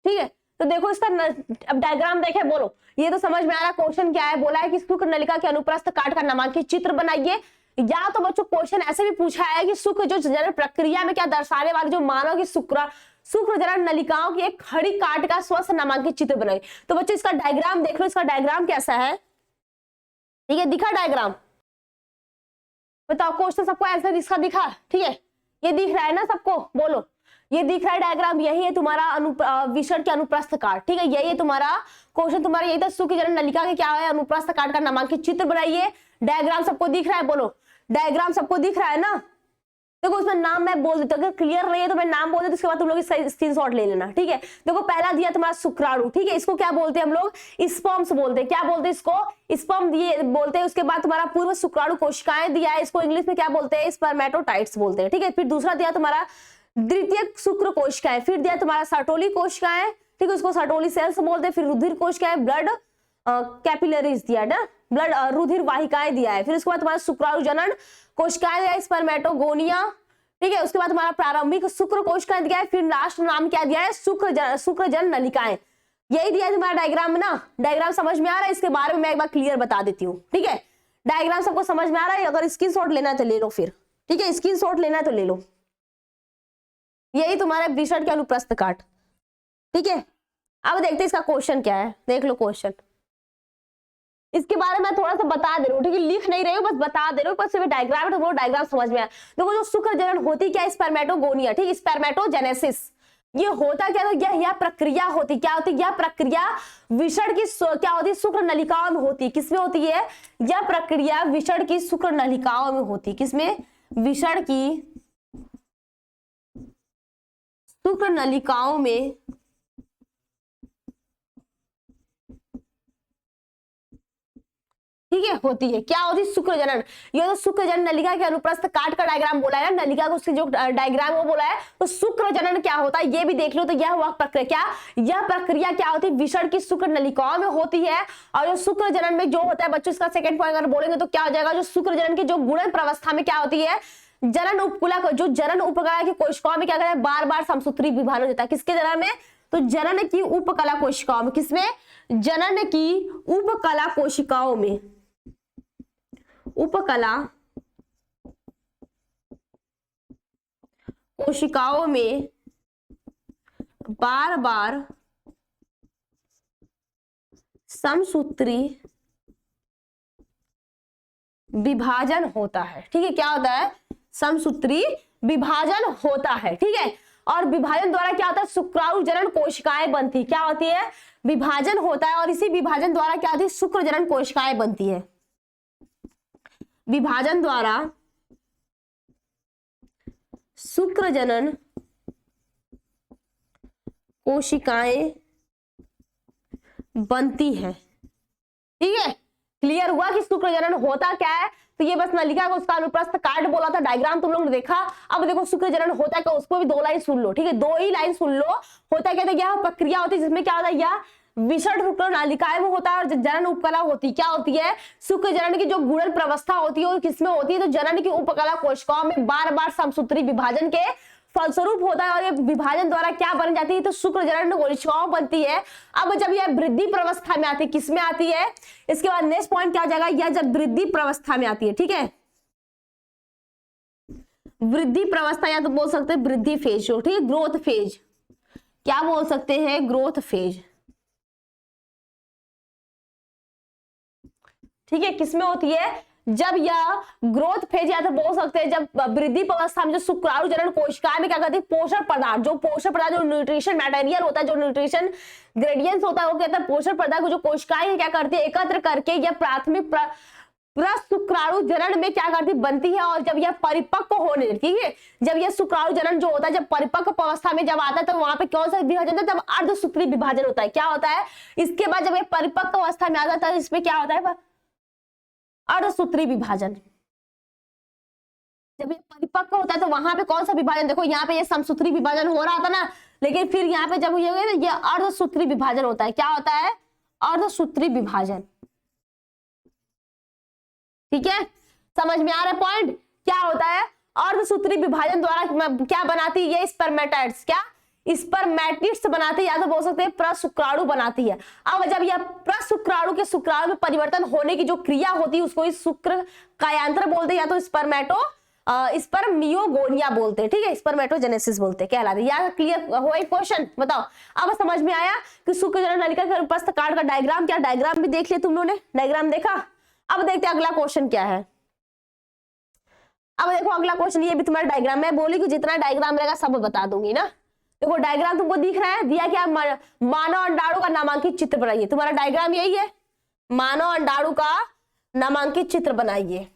[SPEAKER 1] ठीक है, तो देखो इसका अब डायग्राम देखे, बोलो ये तो समझ में आ रहा क्वेश्चन क्या है। बोला है कि शुक्र नलिका के अनुप्रस्थ काट का नामांकित चित्र बनाइए। या तो बच्चों क्वेश्चन ऐसे भी पूछा है कि शुक्र जो जनन प्रक्रिया में क्या दर्शाने वाले जो मानव की शुक्र जनन नलिकाओं की एक खड़ी काट का स्वस्थ नामांकित चित्र बनाइए। तो बच्चों इसका डायग्राम देख लो, इसका डायग्राम कैसा है, ठीक है, दिखा डायग्राम, बताओ क्वेश्चन सबको आंसर इसका दिखा, ठीक है, ये दिख रहा है ना सबको, बोलो ये दिख रहा है डायग्राम, यही है तुम्हारा विषण के अनुप्रस्थ काट, ठीक है, यही है तुम्हारा क्वेश्चन, तुम्हारा यही था शुक्र जनन नलिका के क्या है अनुप्रस्थ काट का नामांकित चित्र बनाइए। डायग्राम सबको दिख रहा है, बोलो डायग्राम सबको दिख रहा है ना। देखो उसमें नाम मैं बोल देती हूँ, अगर क्लियर नहीं है तो मैं नाम बोल देती हूँ, उसके बाद तुम लोग इसका स्क्रीनशॉट ले लेना, ठीक है। देखो पहला दिया तुम्हारा शुक्राणु, ठीक है, इसको क्या बोलते हैं हम लोग, स्पर्म्स बोलते हैं, क्या बोलते हैं इसको, स्पर्म दिए बोलते हैं। उसके बाद तुम्हारा पूर्व शुक्राणु कोशिकाएं दिया है, इसको इंग्लिश में क्या बोलते हैं, स्पर्मेटोटाइट्स बोलते हैं, ठीक है। फिर दूसरा दिया तुम्हारा द्वितीय शुक्र कोशिकाएं, फिर दिया तुम्हारा सर्टोली कोशिकाएं, ठीक है, उसको सर्टोली सेल्स बोलते हैं। फिर रुधिर कोशिकाएं, ब्लड कैपिलरीज दिया है ना, ब्लड रुधिर वाहिकाएं दिया है। फिर उसके बाद तुम्हारा शुक्राणु जनन कोशिकाएं दिया है, स्पर्मेटोगोनिया, ठीक है। उसके बाद तुम्हारा प्रारंभिक शुक्र कोशिकाएं दिया है। फिर लास्ट नाम क्या दिया है, शुक्र जनन नलिकाएं, यही दिया है तुम्हारा डायग्राम में ना। डायग्राम समझ में आ रहा है, इसके बारे में मैं एक बार क्लियर बता देती हूँ, ठीक है। डायग्राम सबको समझ में आ रहा है, अगर स्क्रीनशॉट लेना है तो ले लो फिर, ठीक है, स्क्रीनशॉट लेना है तो ले लो। यही तुम्हारा विषण के अनुप्रस्थ काट, ठीक है। अब देखते हैं इसका क्वेश्चन क्या है, देख लो क्वेश्चन, इसके बारे में थोड़ा सा बता दे रहा हूँ, ठीक है, लिख नहीं रही हूँ, बस बता दे रही हूँ, बस डायग्राम है तो वो डायग्राम समझ में आया। देखो जो शुक्र जनन होती क्या, स्पर्मेटोगोनिया, ठीक, स्पर्मेटोजेनेसिस, ये होता क्या, तो यह प्रक्रिया होती, क्या होती, यह प्रक्रिया विषण की क्या होती है, शुक्र नलिकाओं में होती है। किसमें होती है यह प्रक्रिया, विषण की शुक्र नलिकाओं में होती है, किसमें, विषण की शुक्र नलिकाओं में, ठीक है, होती है। क्या होती है, शुक्र जनन। ये तो शुक्र जनन नलिका के अनुप्रस्थ काट का डायग्राम बोला है ना, नलिका को उसकी जो डायग्राम वो बोला है, तो शुक्र जनन क्या होता है ये भी देख लो। तो यह हुआ प्रक्रिया, क्या यह प्रक्रिया क्या होती है, विषण की शुक्र नलिकाओं में होती है। और जो शुक्र जनन में जो होता है बच्चों, इसका सेकंड पॉइंट अगर बोलेंगे तो क्या हो जाएगा, जो शुक्र जनन की जो गुणन प्रवस्था में क्या होती है, जनन उपकुला, जो जनन उपकला की कोशिकाओं में क्या करता है, बार बार समसूत्री विभाजन होता है। किसके जनन में, तो जनन की उपकला कोशिकाओं में, किसमें, जनन की उपकला कोशिकाओं में, उपकला कोशिकाओं में बार बार समसूत्री विभाजन होता है, ठीक है, क्या होता है, समसूत्री विभाजन होता है, ठीक है। और विभाजन द्वारा क्या होता है, शुक्राणु जनन कोशिकाएं बनती, क्या होती है, विभाजन होता है, और इसी विभाजन द्वारा क्या होती है, शुक्र जनन कोशिकाएं बनती है। विभाजन द्वारा शुक्र जनन कोशिकाएं बनती है, ठीक है। क्लियर हुआ कि शुक्र जनन होता क्या है, तो ये बस नलिका को उसका अनुप्रस्थ काट बोला था, डायग्राम तुम लोग ने देखा। अब देखो शुक्र जनन होता है क्या, उसको भी 2 लाइन सुन लो, ठीक है, 2 ही लाइन सुन लो। होता क्या था, यह प्रक्रिया होती है जिसमें क्या होता है, यह विषण शुक्र नालिकाएं में होता है और जनन उपकला होती क्या होती है, शुक्र जनन की जो गुणन प्रवस्था होती है वो किसमें होती है, तो जनन की उपकला कोशिकाओं में बार बार समसूत्री विभाजन के फलस्वरूप होता है और ये विभाजन द्वारा क्या बन जाती है, तो शुक्र जनन कोशिकाओं बनती है। अब जब यह वृद्धि प्रवस्था में आती है, किसमें आती है, इसके बाद नेक्स्ट पॉइंट क्या हो जाएगा, यह जब वृद्धि प्रवस्था में आती है, ठीक है, वृद्धि प्रवस्था या तो बोल सकते हैं वृद्धि फेज, ठीक है, ग्रोथ फेज, क्या बोल सकते हैं, ग्रोथ फेज, ठीक है, किसमें होती है, जब यह ग्रोथ फेज या तो बोल सकते हैं जब वृद्धि अवस्था में जो शुक्राणु जनन कोशिका में क्या करती है, पोषण पदार्थ, जो पोषण पदार्थ जो न्यूट्रिशन मटेरियल होता है, जो न्यूट्रिशन ग्रेडियंट्स होता है वो कहता है पोषण पदार्थ को जो कोशिकाएं क्या करती है एकत्र करके यह प्राथमिक शुक्राणु जनन में क्या करती बनती है। और जब यह परिपक्व होने, ठीक है, जब यह शुक्राणु जनन जो होता है जब परिपक्व अवस्था में जब आता है तो वहां पे कौन सा विभाजन होता है, तब अर्धसूत्री विभाजन होता है, क्या होता है, इसके बाद जब यह परिपक्व अवस्था में आता है तो इसमें क्या होता है, अर्धसूत्री विभाजन। जब ये परिपक्व होता है तो वहां पे कौन सा विभाजन, देखो यहाँ पे ये समसूत्री विभाजन हो रहा था ना, लेकिन फिर यहाँ पे जब ये अर्धसूत्री विभाजन होता है, क्या होता है, अर्धसूत्री विभाजन, ठीक है, समझ में आ रहा है पॉइंट, क्या होता है, अर्धसूत्री विभाजन द्वारा क्या बनाती है, ये स्पर्मेटाइड्स, क्या स्पर्मेटिड्स बनाती है या तो बोल सकते हैं प्रशुक्राणु बनाती है। अब जब यह प्रशुक्राणु के शुक्राणु में परिवर्तन होने की जो क्रिया होती है उसको इस शुक्र कायांतर बोलते हैं या तो स्पर्मियोगोनिया बोलते हैं, ठीक है, स्पर्मेटोजेनेसिस बोलते हैं, कहलाते हैं। या क्लियर हो एक क्वेश्चन, बताओ अब समझ में आया कि शुक्र जनन नलिका के अनुप्रस्थ काट का डायग्राम, क्या डायग्राम भी देख लिया तुम लोगों ने, डायग्राम देखा। अब देखते हैं अगला क्वेश्चन क्या है। अब देखो अगला क्वेश्चन, ये भी तुम्हारा डायग्राम, मैं बोली कि जितना डायग्राम रहेगा सब बता दूंगी ना। देखो डायग्राम तुमको दिख रहा है, दिया क्या, मानव अंडाणु का नामांकित चित्र बनाइए, तुम्हारा डायग्राम यही है, मानव अंडाणु का नामांकित चित्र बनाइए।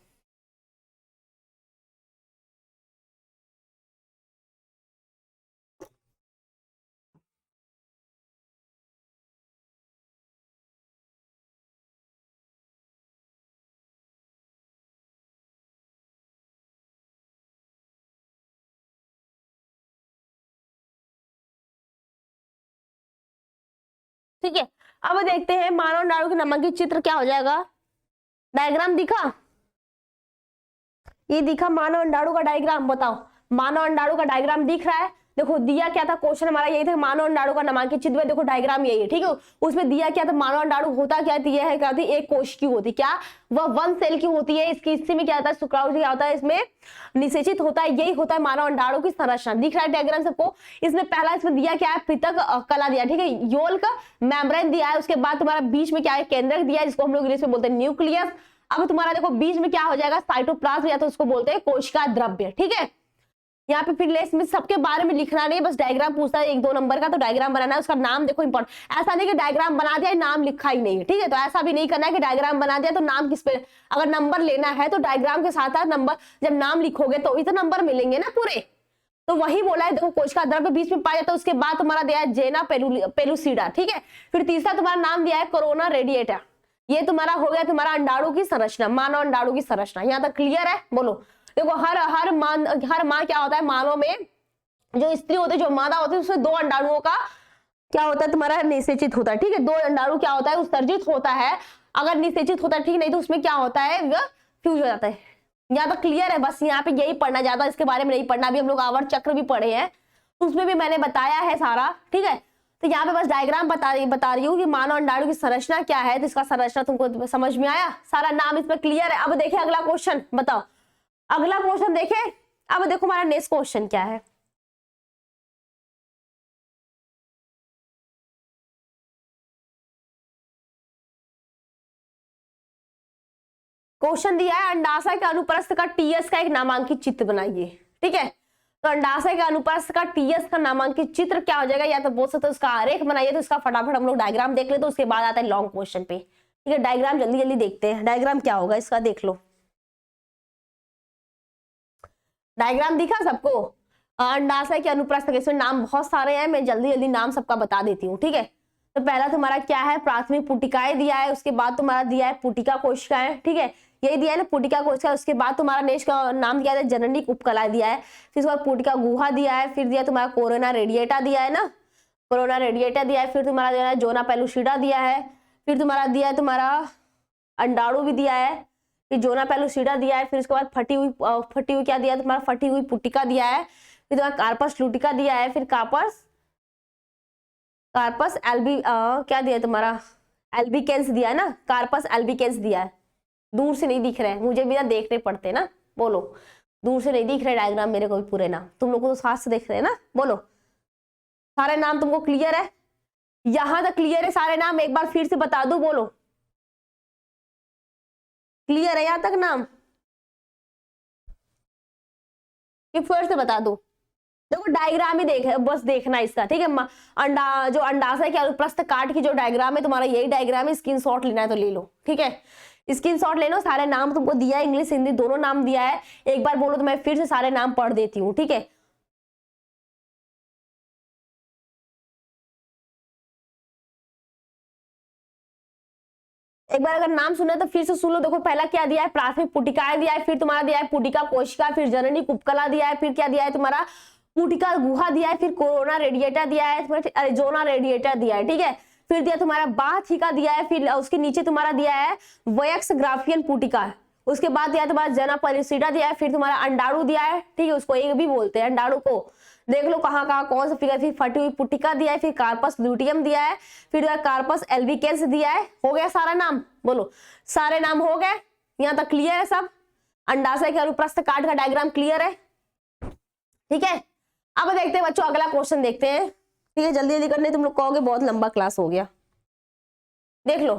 [SPEAKER 1] ठीक है, अब देखते हैं मानव अंडाणु के नामांकित चित्र क्या हो जाएगा। डायग्राम दिखा, ये दिखा मानव अंडाणु का डायग्राम, बताओ मानव अंडाणु का डायग्राम दिख रहा है। देखो दिया क्या था, क्वेश्चन हमारा यही था मानव अंडाणु का नामांकित चित्र, देखो डायग्राम यही है, ठीक है, उसमें दिया क्या था, मानव अंडाणु होता क्या है, यह है क्या थी, एक कोश की होती, क्या वह वन सेल की होती है, इसकी हिस्से में क्या होता है, शुक्राणु क्या होता है, इसमें निषेचित होता है, यही होता है मानव अंडाणु की संरचना। दिख रहा है डायग्राम सबको, इसमें पहला इसमें दिया क्या है, पृथक कला दिया, ठीक है, योल्क मेम्ब्रेन दिया है, उसके बाद तुम्हारा बीच में क्या है, केंद्रक दिया है जिसको हम लोग इंग्लिश में बोलते हैं न्यूक्लियस। अब तुम्हारा देखो बीच में क्या हो जाएगा, साइटोप्लाज्म या तो उसको बोलते हैं कोशिका द्रव्य, ठीक है। यहाँ पे फिर लेस में सबके बारे में लिखना नहीं, बस डायग्राम पूछता है 1-2 नंबर का, तो डायग्राम बनाना है, उसका नाम देखो इंपॉर्टेंट, ऐसा नहीं कि डायग्राम बना दिया नाम लिखा ही नहीं है, ठीक है, तो ऐसा भी नहीं करना है कि डायग्राम बना दिया तो नाम किस पे, अगर नंबर लेना है तो डायग्राम के साथ नंबर, जब नाम लिखोगे तो ही तो नंबर मिलेंगे ना पूरे। तो वही बोला है, देखो कोशिका द्रव्य बीच में पाया जाता है, उसके बाद तुम्हारा दिया है जेना पेलुसिडा, ठीक है, फिर तीसरा तुम्हारा नाम दिया है कोरोना रेडिएटा। ये तुम्हारा हो गया तुम्हारा अंडाणु की संरचना, मानव अंडाणु की संरचना, यहाँ तक क्लियर है, बोलो। देखो हर माँ क्या होता है, मानव में जो स्त्री होती है, जो मादा होती है, उसमें 2 अंडाणुओं का क्या होता है, तुम्हारा निषेचित होता है, ठीक है, 2 अंडाणु क्या होता है, उत्सर्जित होता है, अगर निषेचित होता है, ठीक, नहीं तो उसमें क्या होता है, वह फ्यूज हो जाता है। यहाँ तक क्लियर है, बस यहाँ पे यही पढ़ना, ज्यादा इसके बारे में नहीं पढ़ना। अभी हम लोग आवर्त चक्र भी पढ़े हैं, उसमें भी मैंने बताया है सारा, ठीक है। तो यहाँ पे बस डायग्राम बता रही हूँ कि मानव अंडाणु की संरचना क्या है, तो इसका संरचना तुमको समझ में आया, सारा नाम इसमें क्लियर है। अब देखे अगला क्वेश्चन, बताओ अगला क्वेश्चन देखे। अब देखो हमारा नेक्स्ट क्वेश्चन क्या है। क्वेश्चन दिया है अंडाशय के अनुप्रस्थ का टीएस का एक नामांकित चित्र बनाइए, ठीक है। तो अंडाशय के अनुप्रस्थ का टीएस का नामांकित चित्र क्या हो जाएगा, या तो बोल सकते हो उसका आरेख बनाइए, तो इसका फटाफट हम लोग डायग्राम देख ले, तो उसके बाद आता है लॉन्ग क्वेश्चन पे, ठीक है। डायग्राम जल्दी जल्दी देखते हैं, डायग्राम क्या होगा इसका देख लो। डायग्राम दिखा सबको, अंडाशय के अनुप्रस्थ, इसमें नाम बहुत सारे हैं, मैं जल्दी जल्दी नाम सबका बता देती हूँ, ठीक है। तो पहला तुम्हारा क्या है, प्राथमिक पुटिकाएं दिया है, उसके बाद तुम्हारा दिया है पुटिका कोशिकाएं, ठीक है, यही दिया है ना पुटिका कोशिका। उसके बाद तुम्हारा नेक्स्ट का नाम दिया है जननिक उपकला दिया है, फिर उसके बाद पुटिका गुहा दिया है, फिर दिया तुम्हारा कोरोना रेडिएटा दिया है ना, कोरोना रेडिएटा दिया है, फिर तुम्हारा दिया है जोना पेलुसिडा दिया है, फिर तुम्हारा दिया है तुम्हारा अंडाणु भी दिया है, फिर जोना पेलुसिडा दिया है, फिर उसके बाद फटी हुई क्या दिया है तुम्हारा, फटी हुई पुटिका दिया है, फिर तुम्हारा कार्पस लुटिका दिया है, फिर कार्पस एल्बी क्या दिया है तुम्हारा, एल्बिकेंस दिया है ना, कार्पस एल्बिकेंस दिया है। दूर से नहीं दिख रहे हैं, मुझे भी ना देखने पड़ते ना, बोलो दूर से नहीं दिख रहे डायग्राम मेरे को भी पूरे नाम, तुम लोग को तो साथ से देख रहे हैं ना, बोलो सारे नाम तुमको क्लियर है, यहां तक क्लियर है सारे नाम, एक बार फिर से बता दू, बोलो क्लियर है यहां तक नाम, ये फिर से बता दू। देखो डायग्राम ही बस देखना इसका, ठीक है। अंडा जो अंडाशय के अनुप्रस्थ काट की जो डायग्राम है तुम्हारा, यही डायग्राम है, स्क्रीनशॉट लेना है तो ले लो, ठीक है, स्क्रीनशॉट ले लो। सारे नाम तुमको दिया है, इंग्लिश हिंदी दोनों नाम दिया है, एक बार बोलो तो मैं फिर से सारे नाम पढ़ देती हूँ, ठीक है। एक बार अगर नाम सुना तो फिर से सुन लो। देखो पहला क्या दिया है, प्राथमिक पुटिकाएं दिया है, फिर तुम्हारा दिया है पुटिका कोशिका, फिर जननी कुपकला दिया है, फिर क्या दिया है तुम्हारा पुटिका गुहा दिया है, फिर कोरोना रेडिएटा दिया है, अरिजोना रेडिएटा दिया है, ठीक है। फिर दिया तुम्हारा बाथिका दिया है, फिर उसके नीचे तुम्हारा दिया है वयक्स ग्राफियन पुटिका, उसके बाद दिया तुम्हारा जना परिसिडा दिया है, फिर तुम्हारा अंडाणु दिया है, ठीक है, उसको एक भी बोलते हैं अंडाणु को, देख लो कहाँ कहाँ कौन सा फिगर, फिर फटी हुई पुटिका दिया है, फिर कार्पस ल्यूटियम दिया है, फिर कार्पस एल्बिकेंस दिया है। हो गया सारा नाम, बोलो सारे नाम हो गए, यहाँ तक क्लियर है सब, अंडाशय के अनुप्रस्थ काट का डायग्राम क्लियर है, ठीक है। अब देखते हैं बच्चों अगला क्वेश्चन देखते हैं, ठीक है, जल्दी जल्दी करने, तुम लोग कहोगे बहुत लंबा क्लास हो गया। देख लो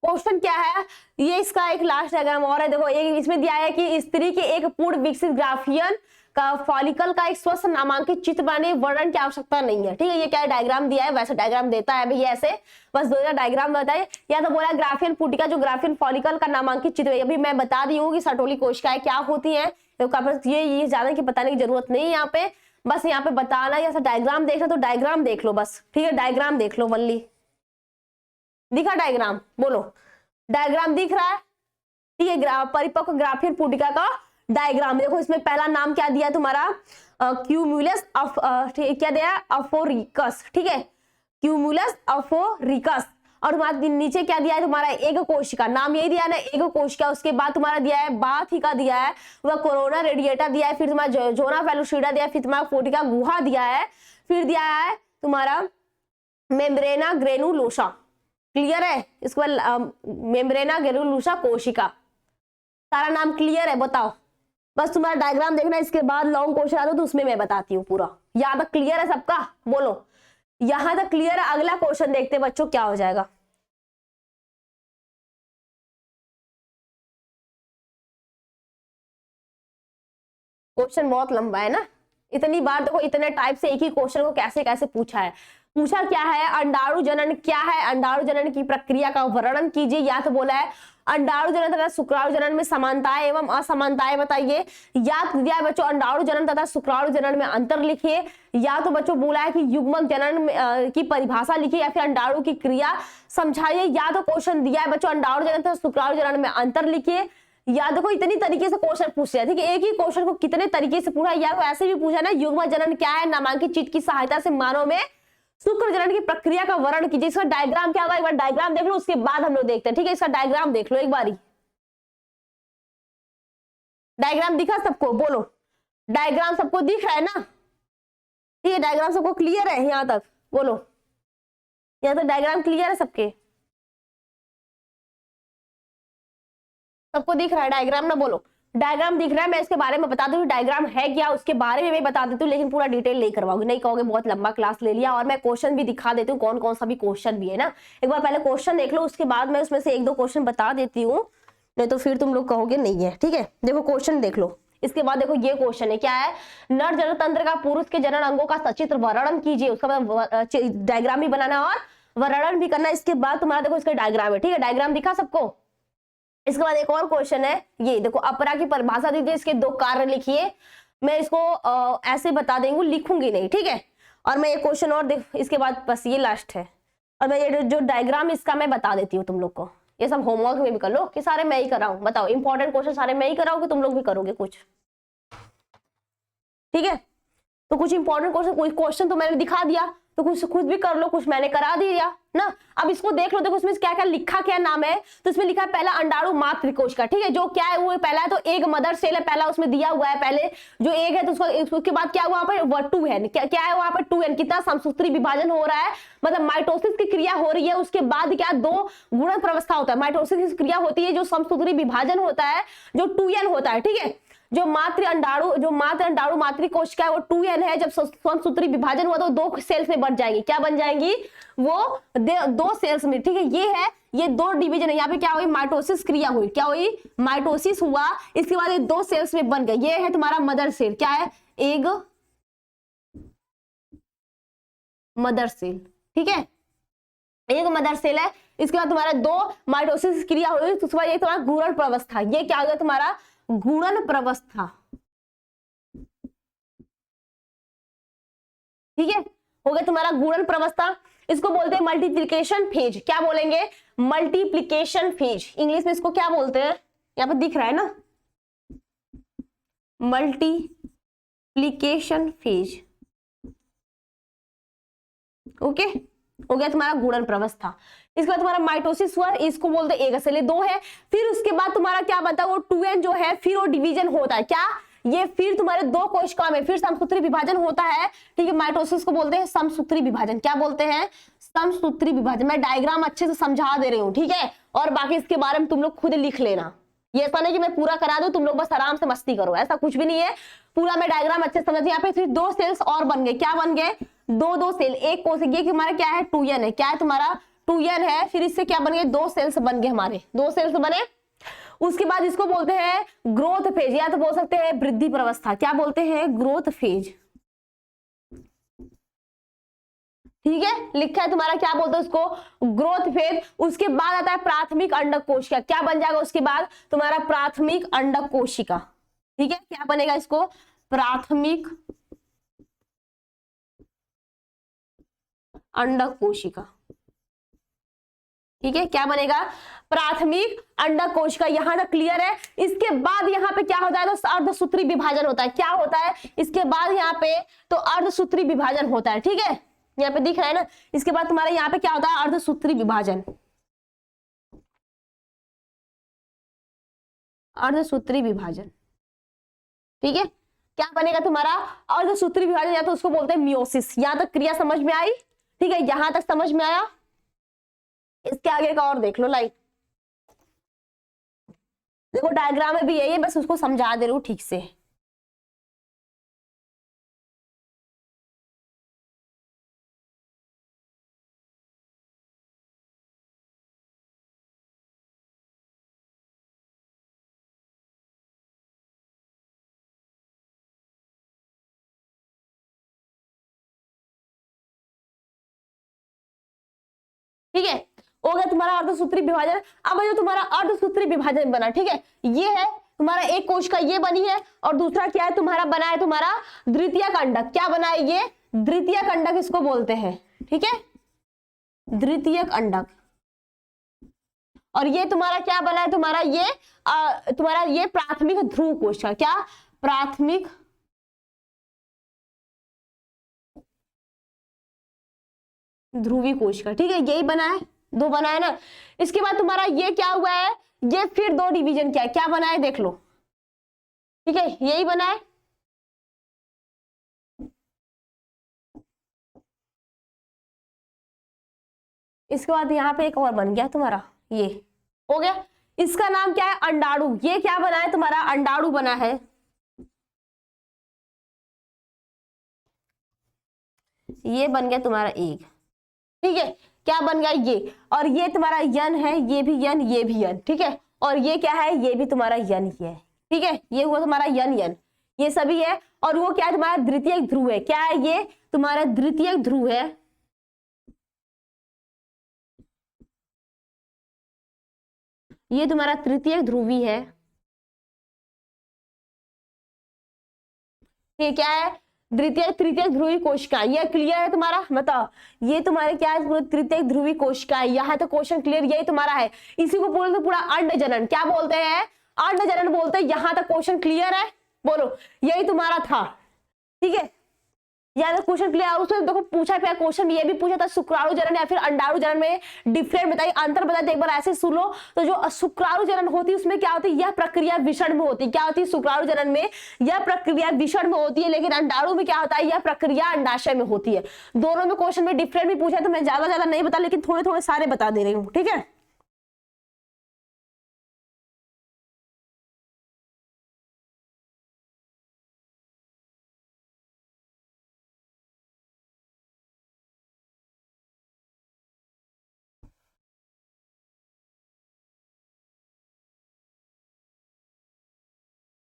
[SPEAKER 1] क्वेश्चन क्या है, ये इसका एक लास्ट डायग्राम और है, देखो एक इसमें दिया है कि स्त्री के एक पूर्ण विकसित ग्राफियन का फॉलिकल का एक स्वस्थ नामांकित चित्र बनाने वर्णन की आवश्यकता नहीं है, ठीक है। ये क्या डायग्राम दिया है, वैसे डायग्राम देता है भैया, ऐसे बस दो डायग्राम बताए, या तो बोला ग्राफियन पुटिका जो ग्राफियन फॉलिकल का नामांकित चित्र है, अभी मैं बता दी हूँ कि सटोली कोशिकाएं क्या होती है, तो ये ज्यादा की बताने की जरूरत नहीं है यहाँ पे, बस यहाँ पे बताना, या डायग्राम देखना तो डायग्राम देख लो बस, ठीक है, डायग्राम देख लो वल्ली, दिखा डायग्राम, बोलो डायग्राम दिख रहा है, ठीक है। परिपक्व ग्राफियन पुटिका का डायग्राम देखो, इसमें पहला नाम क्या दिया तुम्हारा, क्यूमुलस क्या दिया, अफोरिकस, ठीक है, क्यूमुलस अफोरिकस, और नीचे क्या दिया है तुम्हारा, एक कोशिका, नाम यही दिया ना एक कोशिका, उसके बाद तुम्हारा दिया है बाथिका दिया है, वह कोरोना रेडिएटा दिया है, फिर तुम्हारा जोना पेलुसिडा दिया है, फिर तुम्हारा पुटिका गुहा दिया है, फिर दिया है तुम्हारा मेम्ब्रेना ग्रेनुलोसा, क्लियर है, इसके बाद मेम्ब्रेना ग्रेनुलोसा कोशिका, सारा नाम क्लियर है, बताओ बस तुम्हारा डायग्राम देखना, इसके बाद लॉन्ग क्वेश्चन आता तो उसमें मैं बताती हूँ पूरा, यहाँ तक क्लियर है सबका, बोलो यहां तक क्लियर है। अगला क्वेश्चन देखते हैं बच्चों क्या हो जाएगा, क्वेश्चन बहुत लंबा है ना, इतनी बार देखो इतने टाइप से एक ही क्वेश्चन को कैसे कैसे पूछा है, पूछा क्या है, अंडाणु जनन क्या है, अंडाणु जनन की प्रक्रिया का वर्णन कीजिए, या तो बोला है अंडाणु जनन तथा शुक्राणु जनन में समानताएं एवं असमानताएं बताइए, या दिया है बच्चों अंडाणु जनन तथा शुक्राणु जनन में अंतर लिखिए, या तो बच्चों बोला है कि युग्मक जनन की परिभाषा लिखिए, या फिर अंडाणु की क्रिया समझाइए, या तो क्वेश्चन दिया है बच्चों अंडाणु जनन तथा शुक्राणु जनन में अंतर लिखिए, या देखो इतनी तरीके से क्वेश्चन पूछ रहे, ठीक है, एक ही क्वेश्चन को कितने तरीके से पूछा, या तो ऐसे भी पूछा ना युग्मक जनन क्या है, नामांकित चित्र की सहायता से मानव में शुक्र जनन की प्रक्रिया का वर्णन कीजिए, इसका डायग्राम क्या होगा, एक बार डायग्राम देख लो, उसके बाद हम लोग देखते हैं, ठीक है, इसका डायग्राम देख लो एक बारी, डायग्राम दिखा सबको, बोलो डायग्राम सबको दिख रहा है ना, ठीक है, डायग्राम सबको क्लियर है यहां तक, बोलो यहां तक डायग्राम क्लियर है सबके, सबको दिख रहा है डायग्राम ना, बोलो डायग्राम दिख रहा है, मैं इसके बारे में बता दूं डायग्राम है क्या, उसके बारे में मैं बता देती हूँ, लेकिन पूरा डिटेल नहीं करवाऊंगी, नहीं कहोगे बहुत लंबा क्लास ले लिया, और मैं क्वेश्चन भी दिखा देती हूँ कौन कौन सा भी क्वेश्चन भी है ना, एक बार पहले क्वेश्चन देख लो, उसके बाद मैं उसमें से एक दो क्वेश्चन बता देती हूँ, नहीं तो फिर तुम लोग कहोगे नहीं है, ठीक है। देखो क्वेश्चन देख लो, इसके बाद देखो ये क्वेश्चन है क्या है, नर जनन तंत्र का पुरुष के जनन अंगों का सचित्र वर्णन कीजिए, उसका डायग्राम भी बनाना और वर्णन भी करना, इसके बाद तुम्हारा देखो इसका डायग्राम है, ठीक है, डायग्राम दिखा सबको। इसके बाद एक और क्वेश्चन है, ये देखो अपरा की परिभाषा दीजिए, इसके दो कार्य लिखिए, मैं इसको ऐसे बता देंगे, लिखूंगी नहीं, ठीक है, और मैं ये क्वेश्चन और इसके बाद बस ये लास्ट है, और मैं ये जो डायग्राम इसका मैं बता देती हूँ तुम लोग को, ये सब होमवर्क में भी कर लो कि सारे मैं ही कराऊं, बताओ इंपॉर्टेंट क्वेश्चन सारे मैं ही कराऊं कि तुम लोग भी करोगे कुछ, ठीक है। तो कुछ इंपॉर्टेंट क्वेश्चन, कोई क्वेश्चन तो मैंने दिखा दिया, तो कुछ खुद भी कर लो, कुछ मैंने करा दिया ना। अब इसको देख लो, देखो इसमें क्या क्या लिखा, क्या नाम है। तो इसमें लिखा है पहला अंडाणु मातृ कोशिका, ठीक है, जो क्या है वो पहला है तो एग मदर सेल है, पहला उसमें दिया हुआ है पहले जो एग है, तो उसके बाद क्या हुआ वहां पर 2n, क्या है वहां पर 2n, कितना समसूत्री विभाजन हो रहा है, मतलब माइटोसिस की क्रिया हो रही है। उसके बाद क्या 2 गुणन प्रवस्था होता है, माइटोसिस की क्रिया होती है, जो समसूत्री विभाजन होता है जो 2n होता है, ठीक है। जो मातृ अंडाणु मातृ कोशिका है वो 2n है। जब समसूत्री विभाजन हुआ तो 2 सेल्स में बढ़ जाएंगी, क्या बन जाएंगी वो 2 सेल्स में, ठीक है। ये 2 डिवीजन है, यहाँ पे क्या हुई माइटोसिस क्रिया हुई, क्या हुई माइटोसिस हुआ, इसके बाद ये 2 सेल्स में बन गए। ये है तुम्हारा मदर सेल, क्या है एग मदर सेल, ठीक है, एक मदर सेल है। इसके बाद तुम्हारा 2 माइटोसिस क्रिया हुई, उसके बाद ये तुम्हारा गुणन प्रवस्था, ये क्या हो गया तुम्हारा गुणन प्रवस्था, ठीक है, हो गया तुम्हारा गुणन प्रवस्था। इसको बोलते हैं मल्टीप्लिकेशन फेज, क्या बोलेंगे मल्टीप्लिकेशन फेज, इंग्लिश में इसको क्या बोलते हैं, यहाँ पे दिख रहा है ना मल्टीप्लिकेशन फेज, ओके, हो गया तुम्हारा गुणन प्रवस्था। इसके बाद तुम्हारा माइटोसिस हुआ, इसको बोलते हैं एग सेल, 2 है। फिर उसके बाद तुम्हारा क्या बनता है वो 2n जो है, फिर वो डिवीजन होता है, क्या ये फिर तुम्हारे 2 कोशिकाओं में फिर समसूत्री विभाजन होता है, ठीक है। माइटोसिस को बोलते हैं समसूत्री विभाजन, क्या बोलते हैं समसूत्री विभाजन। मैं डायग्राम अच्छे से समझा दे रही हूँ, ठीक है, और बाकी इसके बारे में तुम लोग खुद लिख लेना। ये ऐसा नहीं कि मैं पूरा करा दूं तुम लोग बस आराम से मस्ती करो, ऐसा कुछ भी नहीं है, पूरा मैं डायग्राम अच्छे से समझ। यहाँ पे फिर 2 सेल्स और बन गए, क्या बन गए 2 सेल, एक कोशिका, ये हमारा क्या है 2n है, क्या है तुम्हारा 2n है। फिर इससे क्या बन गए 2 सेल्स बन गए, हमारे 2 सेल्स बने। उसके बाद इसको बोलते हैं ग्रोथ फेज, या तो बोल सकते हैं वृद्धि प्रवस्था, क्या बोलते हैं ग्रोथ फेज, ठीक है, लिखा है तुम्हारा क्या बोलते हैं उसको ग्रोथ फेज। उसके बाद आता है प्राथमिक अंडक कोशिका, क्या बन जाएगा उसके बाद तुम्हारा प्राथमिक अंडक कोशिका, ठीक है, क्या बनेगा इसको प्राथमिक अंडक कोशिका, ठीक है, क्या बनेगा प्राथमिक अंडक कोशिका। यहां तक क्लियर है। इसके बाद यहाँ पे क्या होता है तो अर्धसूत्री विभाजन होता है, क्या होता है इसके बाद यहाँ पे तो अर्धसूत्री विभाजन होता है, ठीक है, यहाँ पे दिख रहा है ना। इसके बाद तुम्हारे यहाँ पे क्या होता है अर्धसूत्री विभाजन, अर्धसूत्री विभाजन, ठीक है, क्या बनेगा तुम्हारा अर्धसूत्री विभाजन, या तो उसको बोलते हैं मियोसिस। यहां तक क्रिया समझ में आई, ठीक है, यहां तक समझ में आया। इसके आगे का और देख लो लाइक, देखो डायग्राम में भी यही है, बस उसको समझा दे रही हूं ठीक से। ठीक है, हो गया तुम्हारा अर्धसूत्री विभाजन। अब जो तुम्हारा अर्धसूत्री विभाजन बना, ठीक है, ये है तुम्हारा एक कोशिका ये बनी है, और दूसरा क्या है तुम्हारा बना है तुम्हारा द्वितीयक अंडक, क्या बना है ये द्वितीयक अंडक इसको बोलते हैं, ठीक है, द्वितीयक अंडक। और ये तुम्हारा क्या बना है तुम्हारा ये प्राथमिक ध्रुव कोशिका, क्या प्राथमिक ध्रुवी कोशिका, ठीक है, यही बना है, 2 बना है ना। इसके बाद तुम्हारा ये क्या हुआ है, ये फिर 2 डिवीजन क्या बना है देख लो, ठीक है, यही बना है। इसके बाद यहाँ पे एक और बन गया तुम्हारा, ये हो गया, इसका नाम क्या है अंडाणु। ये क्या बना है तुम्हारा अंडाणु बना है, ये बन गया तुम्हारा एग, ठीक है, क्या बन गया ये, और ये तुम्हारा यन है, ये भी यन, ये भी यन, ठीक है, और ये क्या है ये भी तुम्हारा यन ही है, ठीक है, ये हुआ तुम्हारा यन यन, ये सभी है। और वो क्या है तुम्हारा द्वितीयक ध्रुव है, क्या है ये तुम्हारा द्वितीयक ध्रुव है, ये तुम्हारा तृतीयक ध्रुवी है, ये क्या है तृतीयक ध्रुवी कोशिका। ये क्लियर है तुम्हारा, बताओ ये तुम्हारे क्या है तृतीयक ध्रुवी कोशिका है, यहाँ तो क्वेश्चन क्लियर यही तुम्हारा है। इसी को बोलते पूरा अंड जनन, क्या बोलते हैं अंड जनन बोलते हैं। यहाँ तक क्वेश्चन क्लियर है, बोलो यही तुम्हारा था, ठीक है। या क्वेश्चन क्लियर है? उसमें देखो पूछा गया क्वेश्चन ये भी पूछा था शुक्राणु जनन या फिर अंडाणु जनन में डिफरेंट बताइए, अंतर बताइए। एक बार ऐसे सुन लो, तो जो शुक्राणु जनन होती है उसमें क्या होती है, यह प्रक्रिया विषण में होती है। क्या होती है? शुक्राणु जनन में यह प्रक्रिया विषण में होती है, लेकिन अंडाणु में क्या होता है, यह प्रक्रिया अंडाशय में होती है। दोनों में क्वेश्चन में डिफरेंट भी पूछा, तो मैं ज्यादा नहीं बता, लेकिन थोड़े थोड़े सारे बता दे रही हूँ, ठीक है।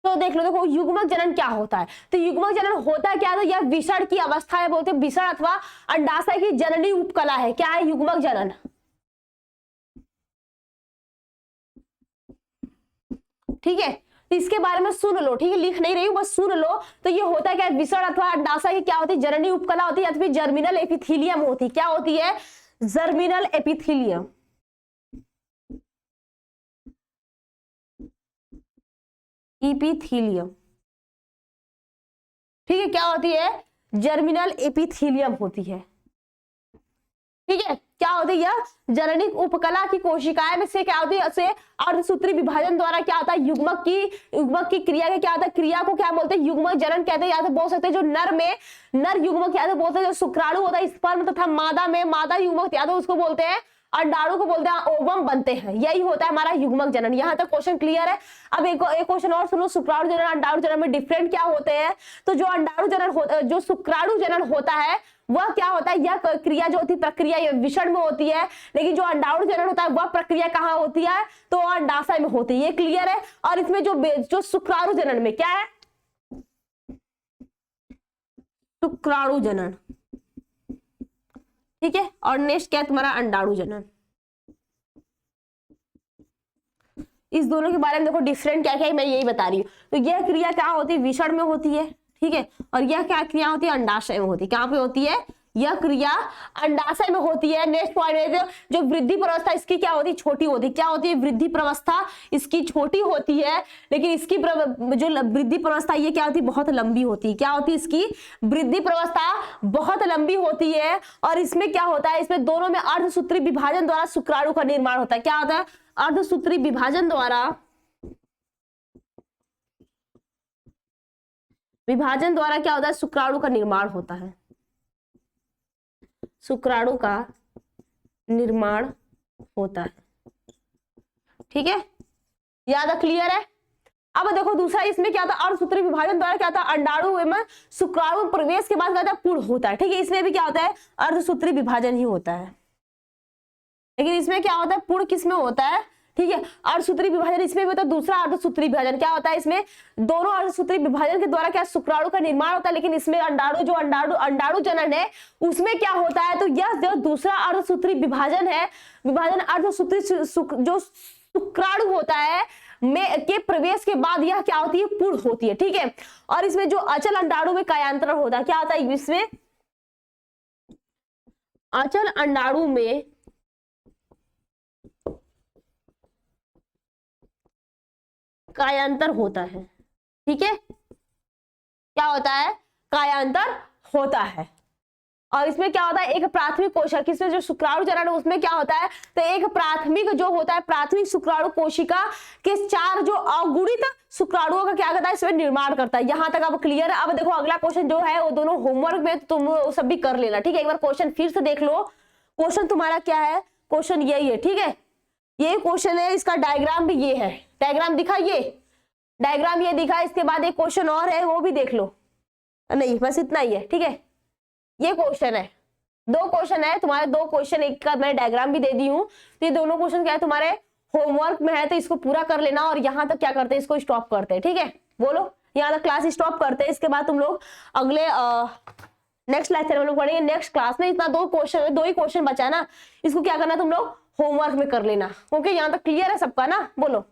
[SPEAKER 1] तो देख लो, देखो युग्मक जनन क्या होता है। तो युग्मक जनन होता क्या है, यह विषण की अवस्था है, बोलते विषण अथवा अंडाशय की जननी उपकला है। क्या है युग्मक जनन? ठीक है, तो इसके बारे में सुन लो, ठीक है, लिख नहीं रही हूं, बस सुन लो। तो ये होता है क्या, विषण अथवा अंडाशय की क्या होती है, जननी उपकला होती है, या फिर जर्मिनल एपिथीलियम होती है। क्या होती है? Germinal epithelium. एपिथीलियम, ठीक है, क्या होती है? जर्मिनल एपिथीलियम होती है। ठीक है, क्या होती है? जननी उपकला की कोशिकाएं में से क्या होती है, से अर्धसूत्री विभाजन द्वारा क्या होता है, युग्मक की क्रिया के क्या होता है, क्रिया को क्या बोलते हैं, युग्मक जनन कहते हैं। या तो बोल सकते हैं जो नर में नर युग्मक, या तो बोलते हैं जो शुक्राणु होता है स्पर्म तथा मादा में मादा युग्मक, या तो उसको बोलते हैं अंडाणु को बोलते हैं ओवम बनते हैं। यही होता है हमारा युग्मक जनन। यहाँ तक क्वेश्चन क्लियर है? अब एक क्वेश्चन और सुनो, शुक्राणु जनन अंडाणु जनन में डिफरेंट क्या होते हैं। तो जो अंडाणु जनन जो शुक्राणु जनन होता है वह क्या होता है, यह क्रिया जो होती है प्रक्रिया विषण में होती है, लेकिन जो अंडाणु जनन होता है वह प्रक्रिया कहाँ होती है, तो अंडाशय में होती है। ये क्लियर है? और इसमें जो शुक्राणु जनन में क्या है, शुक्राणु जनन, ठीक है। और नेक्स्ट क्या है तुम्हारा, अंडाणु जनन। इस दोनों के बारे में देखो डिफरेंट क्या क्या है, मैं यही बता रही हूँ। तो यह क्रिया क्या होती है, विषण में होती है, ठीक है। और यह क्या क्रिया होती है, अंडाशय में होती है। कहाँ पे होती है? यह क्रिया अंडाशय में होती है। नेक्स्ट पॉइंट है जो वृद्धि प्रवस्था, इसकी क्या होती है, छोटी होती है। क्या होती है? वृद्धि प्रवस्था इसकी छोटी होती है, लेकिन इसकी जो वृद्धि प्रवस्था ये क्या होती है, बहुत लंबी होती है। क्या होती है? इसकी वृद्धि प्रवस्था बहुत लंबी होती है। और इसमें क्या होता है, इसमें दोनों में अर्धसूत्री विभाजन द्वारा शुक्राणु का निर्माण होता है। क्या होता है? अर्धसूत्री विभाजन द्वारा क्या होता है, शुक्राणु का निर्माण होता है। शुक्राणु का निर्माण होता है, ठीक है। ज्यादा क्लियर है? अब देखो दूसरा इसमें क्या होता है, अर्धसूत्री विभाजन द्वारा क्या होता है, अंडाणु एवं शुक्राणु प्रवेश के बाद क्या होता है, पुड़ होता है, ठीक है। इसमें भी क्या होता है, अर्धसूत्री विभाजन ही होता है, लेकिन इसमें क्या होता है, पुड़ किसमें होता है, ठीक है। अर्धसूत्री विभाजन इसमें भी होता है। दूसरा अर्धसूत्री विभाजन क्या होता है, इसमें दोनों अर्धसूत्री विभाजन के द्वारा क्या शुक्राणु का निर्माण होता है, लेकिन इसमें अंडाणु जनन है उसमें क्या होता है, तो यह जो दूसरा अर्धसूत्री विभाजन है, विभाजन अर्धसूत्री जो शुक्राणु होता है में के प्रवेश के बाद यह क्या होती है, पुड़ होती है, ठीक है। और इसमें जो अचल अंडाणु में कायांतरण होता है, क्या होता है, इसमें अचल अंडाणु में कायांतर होता है, ठीक है। क्या होता है, कायांतर होता है। और इसमें क्या होता है, एक प्राथमिक कोशिका, किसमें जो शुक्राणु जनन है उसमें क्या होता है, तो एक प्राथमिक जो होता है, प्राथमिक शुक्राणु कोशिका के 4 जो अगुणित शुक्राणुओं का क्या करता है, इसमें निर्माण करता है। यहां तक अब क्लियर है? अब देखो अगला क्वेश्चन जो है वो दोनों होमवर्क में तुम सब भी कर लेना, ठीक है। एक बार क्वेश्चन फिर से देख लो। क्वेश्चन तुम्हारा क्या है, क्वेश्चन यही है, ठीक है। ये क्वेश्चन है, इसका डायग्राम भी ये है, डायग्राम दिखा, ये डायग्राम ये दिखा। इसके बाद एक क्वेश्चन और है, वो भी देख लो। नहीं बस इतना ही है, ठीक है। ये क्वेश्चन है, 2 क्वेश्चन है तुम्हारे, 2 क्वेश्चन, एक का मैं डायग्राम भी दे दी हूँ। तो ये दोनों क्वेश्चन क्या है, तुम्हारे होमवर्क में है, तो इसको पूरा कर लेना। और यहाँ तक क्या करते हैं, इसको स्टॉप करते हैं, ठीक है। बोलो, यहाँ तक क्लास स्टॉप करते हैं। इसके बाद तुम लोग अगले नेक्स्ट लेक्चर में लोग पढ़ेंगे। नेक्स्ट क्लास में इतना 2 क्वेश्चन, 2 ही क्वेश्चन बचा है ना, इसको क्या करना, तुम लोग होमवर्क में कर लेना। ओके, यहाँ तक क्लियर है सबका ना? बोलो।